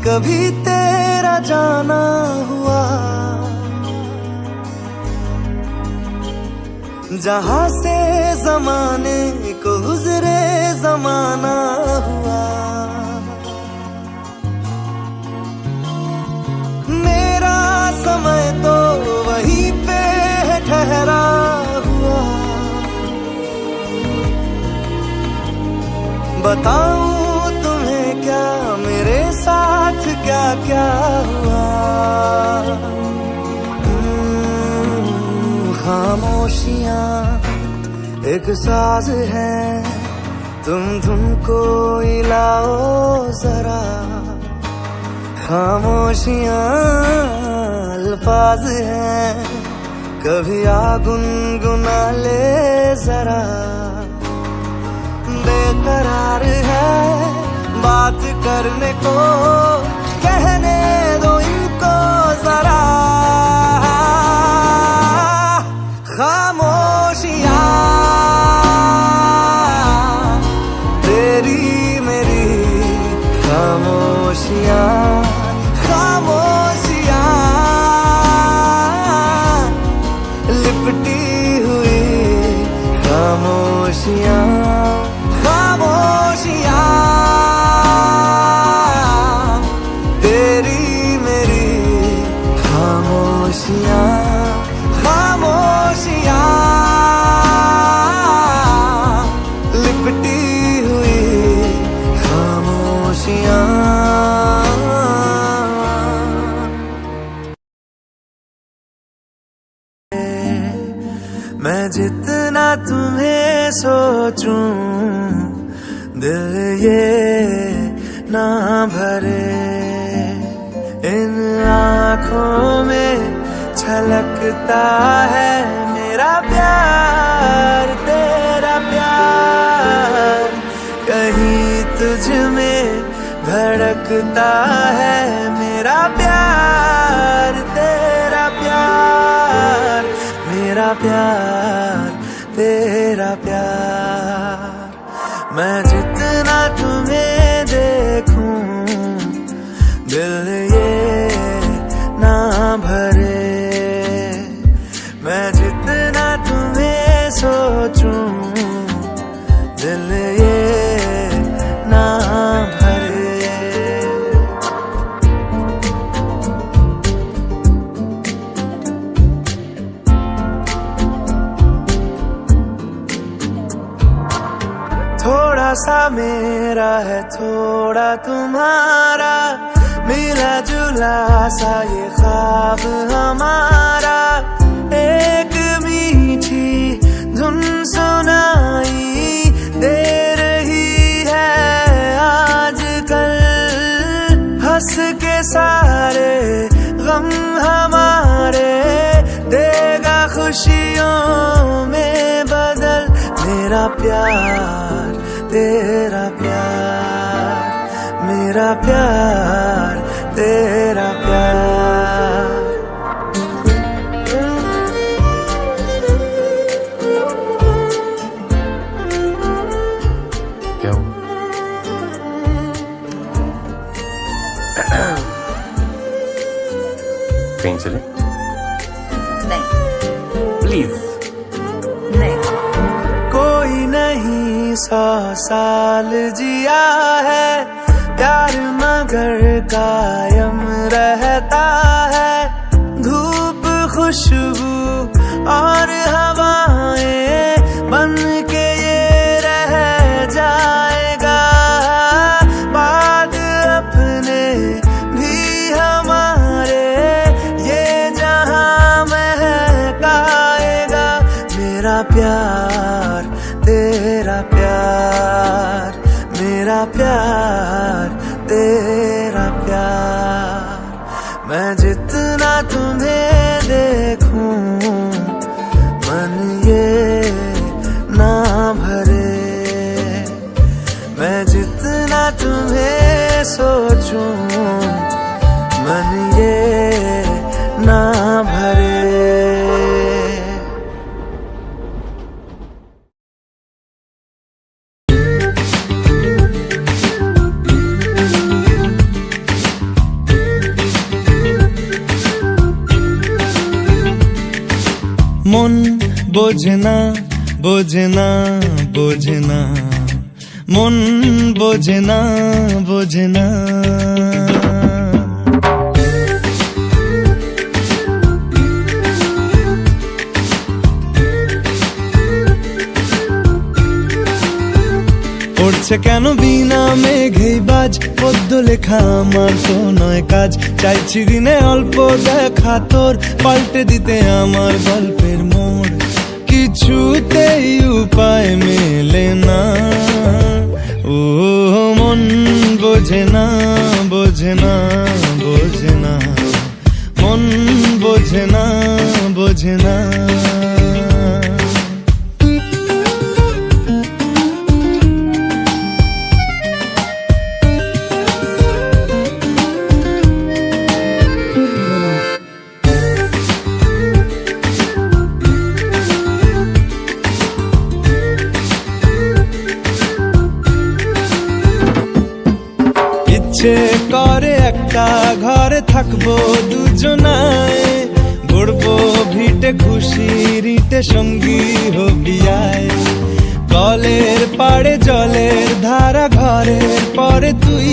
कभी तेरा जाना हुआ, जहां से जमाने को गुजरे जमाना हुआ, मेरा समय तो वहीं पे ठहरा हुआ। बताऊं तुम्हें क्या मेरे साथ क्या क्या हुआ। खामोशियाँ एक साज है, तुमको हिलाओ जरा। खामोशियाँ अल्फाज हैं, कभी आ गुनगुना ले जरा। बेकरार है बात करने को, कहने दो इनको जरा।
खामोशियाँ खामोशियाँ तेरी मेरी खामोशियाँ खामोशियाँ लिपटी हुई खामोशियाँ। मैं जितना तुम्हें सोचूं दिल ये ना भरे, इन आँखों में छलकता है मेरा प्यार तेरा प्यार, कहीं तुझ में धड़कता है मेरा प्यार तेरा प्यार, मेरा प्यार तेरा प्यार। मैं जितना तुम्हें देखूं दिल ये ना भरे, मैं जितना तुम्हें सोचूं दिल ये ना भरे। थोड़ा सा मेरा है थोड़ा तुम्हारा, मिला जुला सा ये ख्वाब हमारा, एक मीठी धुन सुनाई दे रही है आजकल, हंस के सारे गम हमारे देगा खुशियों में बदल, मेरा प्यार तेरा प्यार, मेरा प्यार तेरा प्यार।
क्या हुआ? कहीं चले?
नहीं
प्लीज।
नहीं।
कोई नहीं 100 साल जिया है प्यार मगर कायम रहता है, धूप खुशबू और हवाएं बन के ये रह जाएगा, बाद अपने भी हमारे ये जहां महकाएगा, मेरा प्यार तेरा प्यार, मेरा प्यार तेरा प्यार। मैं जितना तुम्हें देखूं मन ये ना भरे, मैं जितना तुम्हें सोचूं मन ये ना भरे।
মন বোঝে না বোঝে না বোঝে না, মন বোঝে না বোঝে না। পড়ছে কেন বিনা মেঘেই বাজ, পদ্য লেখা আমার তো নয় কাজ, চাইছি দিনে অল্প দেখা তোর, পাল্টে দিতে আমার গল্পের মোড়, কিছুতেই উপায় মেলে না। ও মন বোঝে না বোঝে না বোঝে না, মন বোঝে না বোঝে না। ইচ্ছে করে একটা ঘরে থাকবো দুজনায়, গড়বো ভিটে খুশি রিটে সঙ্গী হবি আয়, কলের পাড়ে জলের ধারা ঘরের পরে তুই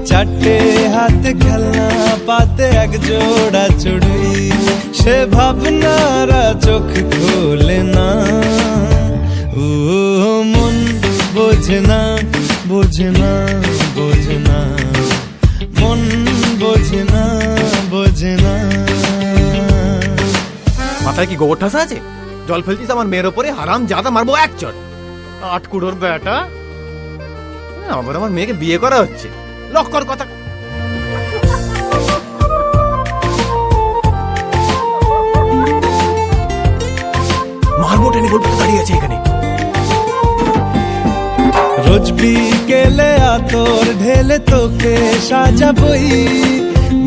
চারটে হাতে খেলনা পাতে এক জোড়া চড়ুই সে ভাবনারা চোখ খোলে না ও মন বোঝে না বোঝে না বোঝে না মন বোঝে না বোঝে না।
মাথায় কি গোবর ঠাসা আছে? জল ফেলছিস আমার মেয়ের ওপরে, হারাম জাদা, মারবো এক চট। আটকুড়োর বেটা, আবার আমার মেয়েকে বিয়ে করা হচ্ছে, লক কর কথা। মারবো টেনে, গল্প দাঁড়িয়ে আছে এখানে।
রোজ বিকেলে আতর ঢেলে তোকে সাজাবই,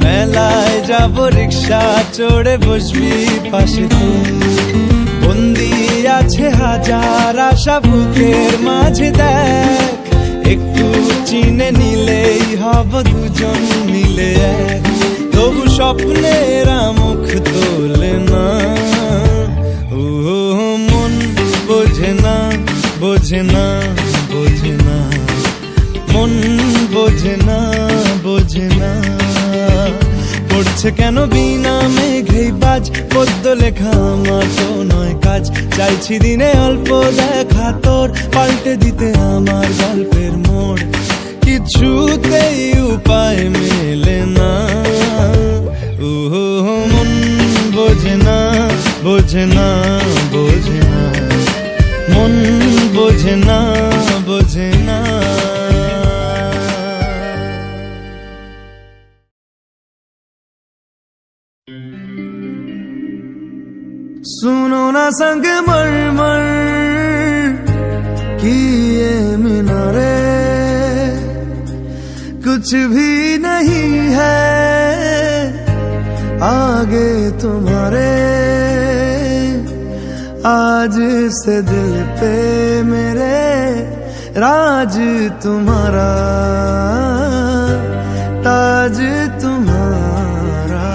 মেলায় যাব রিক্সা চড়ে বসবি পাশে তুই, বন্দি আছে হাজার আশা বুকের মাঝে দেখ, একটু চিনে নিলেই হব দুজন মিলে এক, তবু স্বপ্নেরা মুখ তোলে না ও মন বোঝে না বোঝে না বোঝে না মন বোঝে না বোঝে না। পড়ছে কেন বিনা মেঘেই বাজ, পদ্য লেখা আমার তো নয় কাজ, চাইছি দিনে অল্প দেখা তোর, পাল্টে দিতে আমার গল্পের মোড়, কিছুতেই উপায় মেলে না ও মন বোঝে না বোঝে না বোঝে না মন বোঝে না বোঝে না। सुनो ना संग मरमर की ये मीनारे, कुछ भी नहीं है आगे तुम्हारे, आज से दिल पे मेरे राज तुम्हारा, ताज तुम्हारा।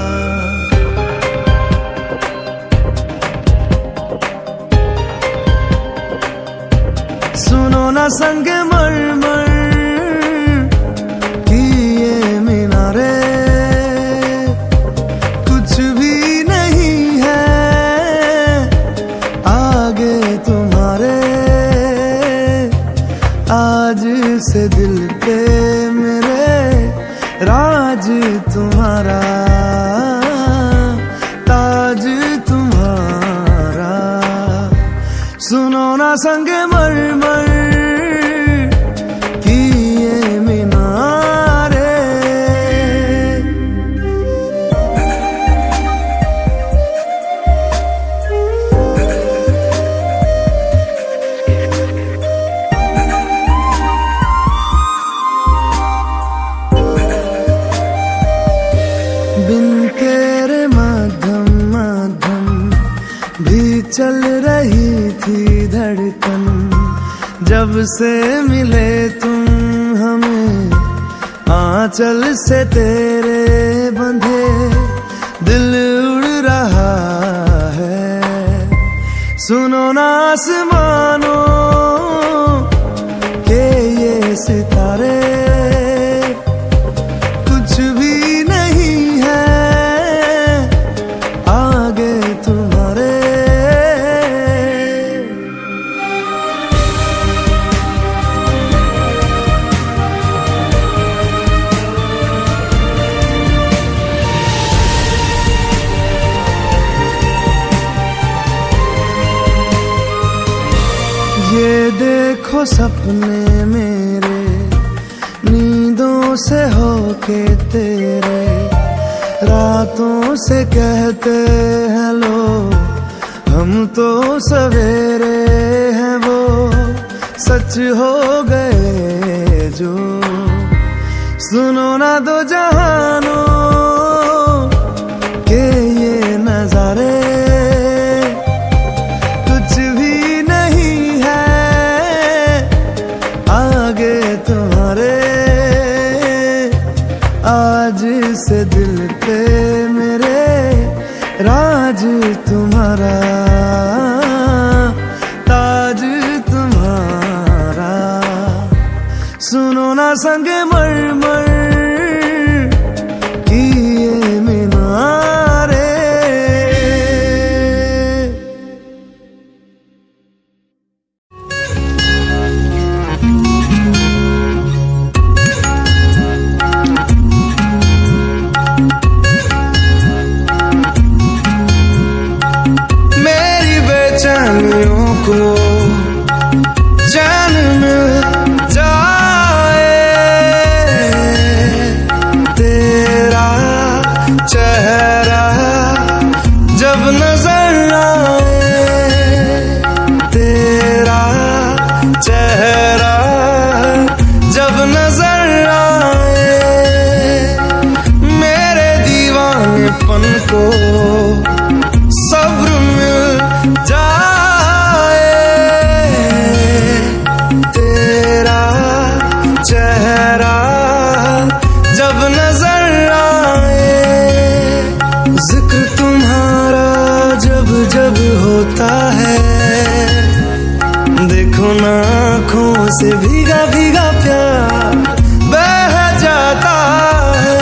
सुनो ना संग मरमर की ये मीनारे, कुछ भी नहीं है आगे तुम्हारे, आज से दिल पे मेरे राज तुम्हारा, ताज तुम्हारा। सुनो ना संग मरमर की ये मीनारे। बिन तेरे माध्यम माध्यम भी चल रही थी धड़कन, जब से मिले तुम हमें आंचल से तेरे बंधे, दिल उड़ रहा है। सुनो ना आसमानों के ये सितारे, कुछ भी नहीं है आगे तुम्हारे, ये देखो सपने मेरे नींदों से होके तेरे, रातों से कहते हैं लोग हम तो सवेरे हैं, वो सच हो गए जो। सुनो ना दो जहानों के ये नजारे, कुछ भी नहीं है आगे तुम्हारे, आज से दिल पे मेरे राज तुम्हारा, ताज तुम्हारा।
बेचैनियों को चैन मिल जाए, तेरा चेहरा जब नजर आए, तेरा चेहरा जब नजर आए, मेरे दीवानेपन को सब्र मिल जाए, तेरा चेहरा जब नजर आए, जिक्र तुम्हारा जब जब होता है, देखो ना आँखों से भीगा भीगा प्यार बह जाता है।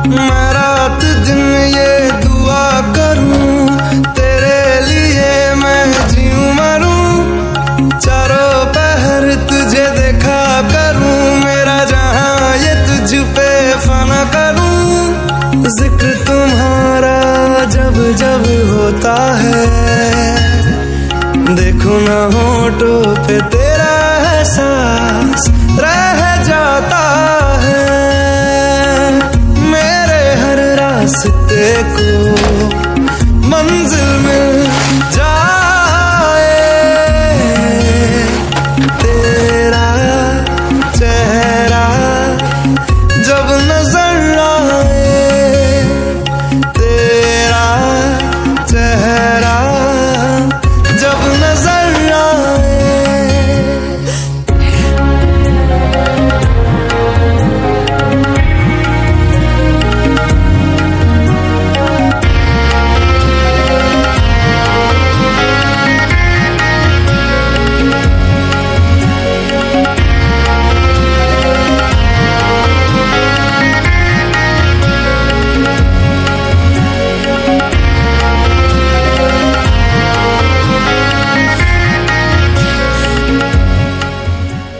मैं रात दिन ये दुआ करूं, तेरे लिए मैं जीऊं मरूं, चारों पहर तुझे देखा करूं, मेरा जहां ये तुझ पे फना करूं, जिक्र तुम्हारा जब जब होता है, देखो ना होठों पे तेरा एहसास रह जाता है, मेरे हर रास्ते को मंजिल मिल जाए, तेरा चेहरा जब नजर आए, तेरा चेहरा जब नजर आए।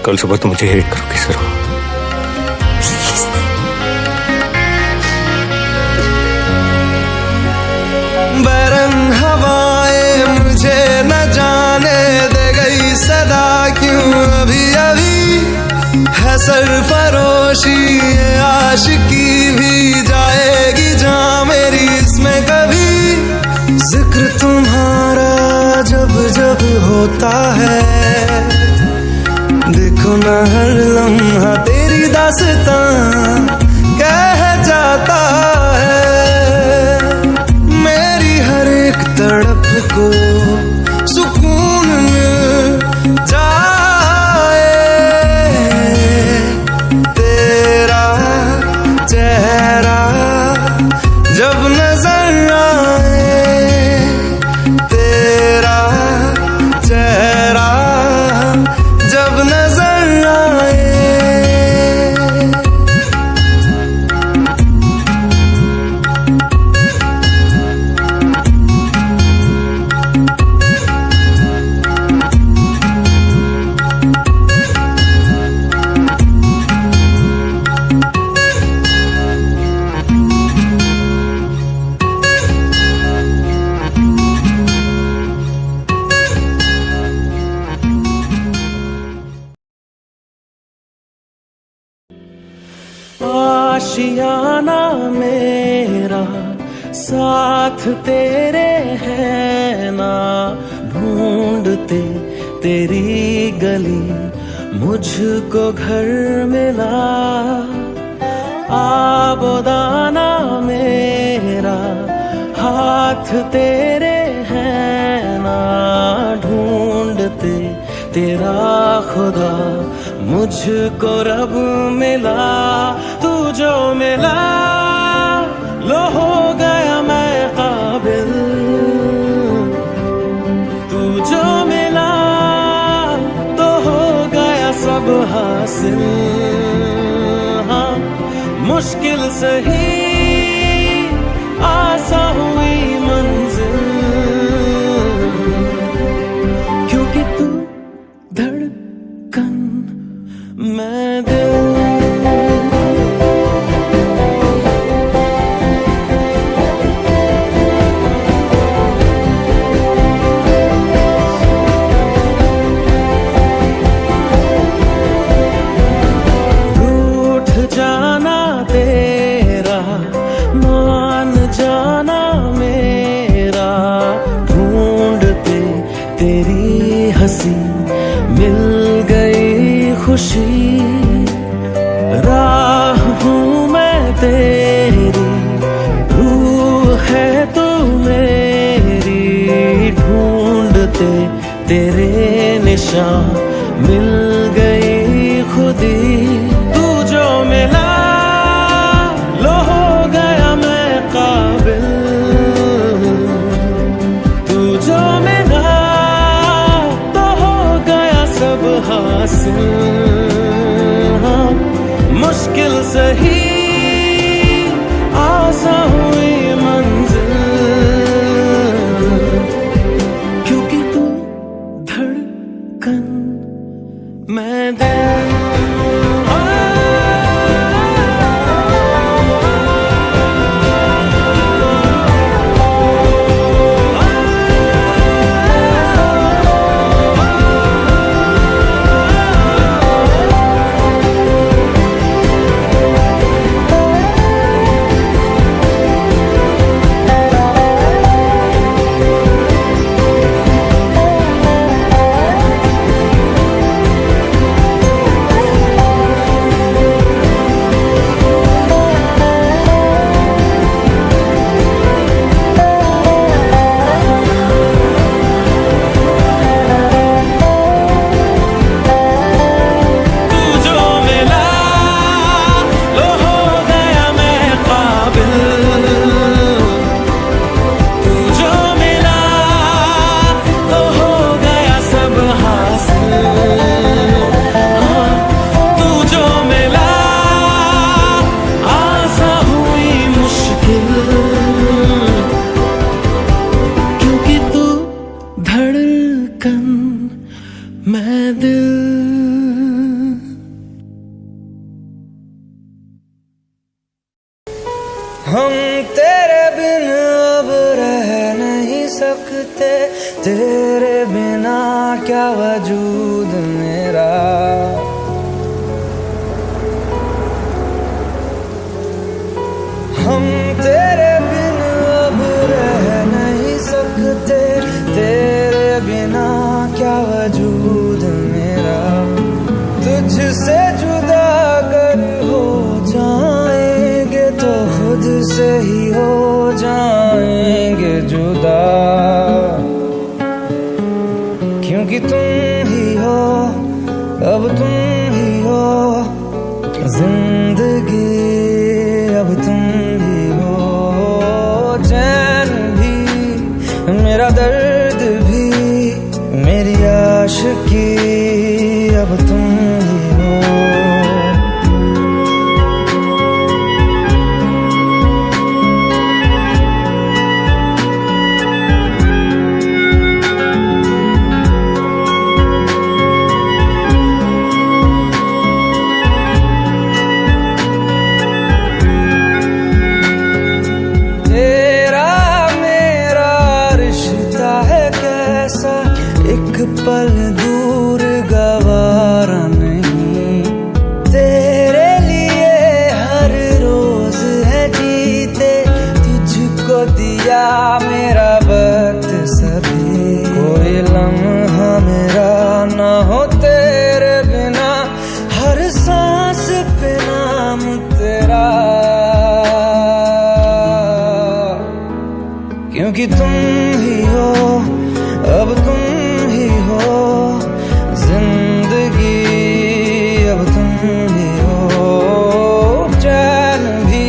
कल सुबह तो मुझे हेट करोगी सर।
बरन हवाएं मुझे न जाने दे गई सदा क्यों अभी अभी, है सरफरोशी ये आशिकी भी जाएगी जहाँ मेरी इसमें कभी, जिक्र तुम्हारा जब जब होता है, देखो ना हर लम्हा तेरी दास्तां कह जाता है, मेरी हर एक तड़प को सुकून मिल जाए, तेरा चेहरा जब नजर आए, तेरा चेहरा जब नजर आए।
आशियाना मेरा साथ तेरे है ना, ढूंढते तेरी गली मुझको घर मिला, आबोदाना मेरा हाथ तेरे है ना, ढूंढते तेरा खुदा मुझको रब मिला, तू जो मिला लो हो गया मैं काबिल, तू जो मिला तो हो गया सब हासिल, हाँ मुश्किल सही आसा हुई मंजिल, क्योंकि तू धड़कन मैं दिल।
खुशी राह हूँ मैं तेरी, रूह है तू मेरी, ढूंढते तेरे निशान मिल गई खुदी। तू जो मिला लो हो गया मैं काबिल, तू जो मिला तो हो गया सब हासिल। हाँ, मुश्किल सही आसान हुई मंजिल, क्योंकि तू धड़कन मैं दिल। मैं दिल। हम तेरे बिन अब रह नहीं सकते, तेरे बिना क्या वजूद मेरा। हम तेरे बिन अब रह नहीं सकते, तेरे बिना क्या वजूद मेरा। तुझसे जुदा अगर हो जाएंगे तो खुद से ही हो जाएंगे जुदा, क्योंकि तुम ही हो, अब तुम ही हो जिंदगी, अब तुम ही हो चैन भी, मेरा दर्द भी, मेरी आशिकी, अब तुम ही हो। पल दूर गवारा नहीं, तेरे लिए हर रोज है जीते, तुझको दिया मेरा वक्त सभी। कोई लम्हा मेरा ना हो तेरे बिना, हर सांस पे नाम तेरा, क्योंकि तुम ही हो, अब तुम जिंदगी, अब तुम ही हो चैन भी,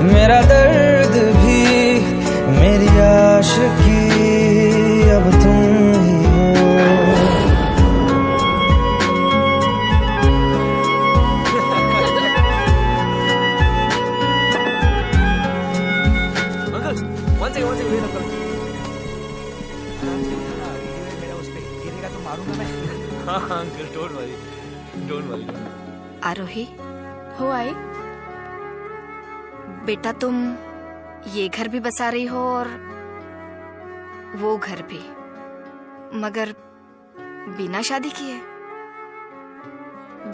मेरा दर्द भी, मेरी आशिकी, अब तुम ही हो।
Uncle one second wait uncle. गिरेगा तो मारूंगा मैं। हाँ अंकल डोंट वरी।
आरोही,
हो आई?
बेटा तुम ये घर भी बसा रही हो और वो घर भी, मगर बिना शादी किए।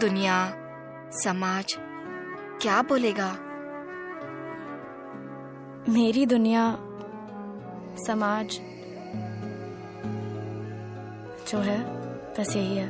दुनिया, समाज क्या बोलेगा?
मेरी दुनिया, समाज जो है बस यही है।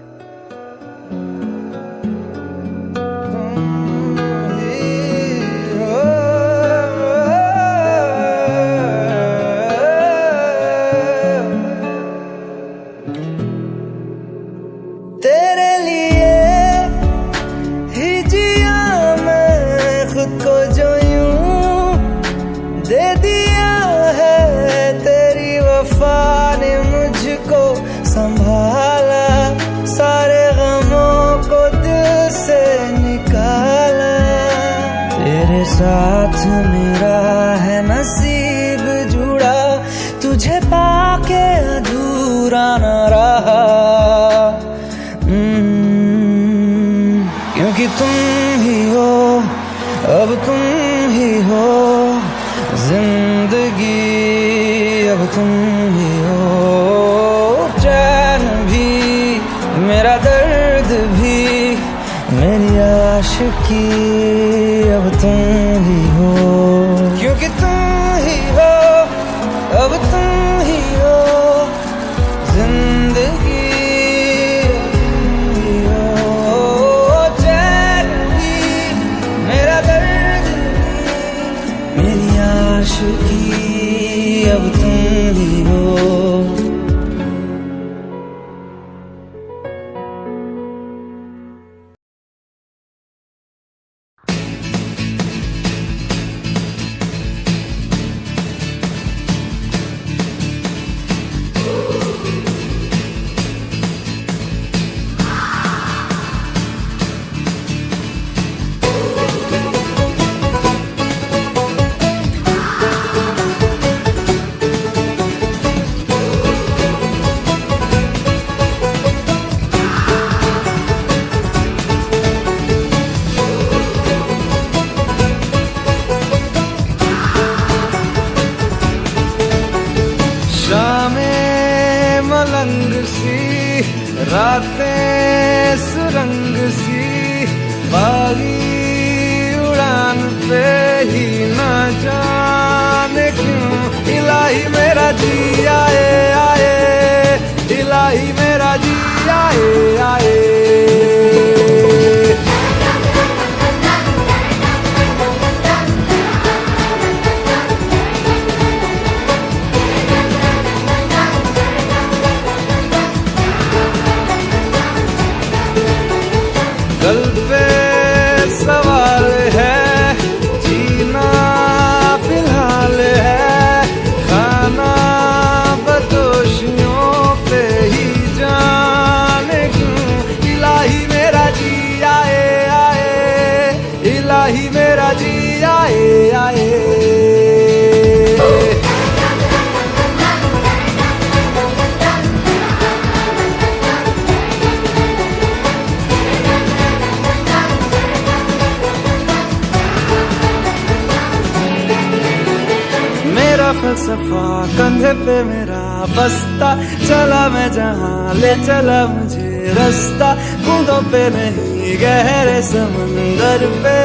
तेरे साथ मेरा है नसीब जुड़ा, तुझे पाके अधूरा न रहा। क्योंकि तुम ही हो, अब तुम ही हो जिंदगी, अब तुम ही हो चैन भी, मेरा दर्द भी, मेरी आशिकी, अब तुम ही हो। क्योंकि तुम ही हो, अब तुम ही हो जिंदगी, अब तुम ही हो चैन भी, मेरा दर्द भी, मेरी आशिकी, अब तुम ही हो।
शामें मलंग सी, रातें सुरंग सी, बागी उड़ान पे ही न जाने क्यों इलाही मेरा जी आए आए, इलाही मेरा जी आए आए। गल पे सवाल है, जीना फिलहाल है, खाना बदोशियों पे ही जाने क्यों इलाही मेरा जी आए आए, इलाही मेरा जी आए आए। मेरा फलसफा कंधे पे मेरा बस्ता, चला मैं जहाँ ले चला मुझे रास्ता, बूंदों पे नहीं गहरे समंदर पे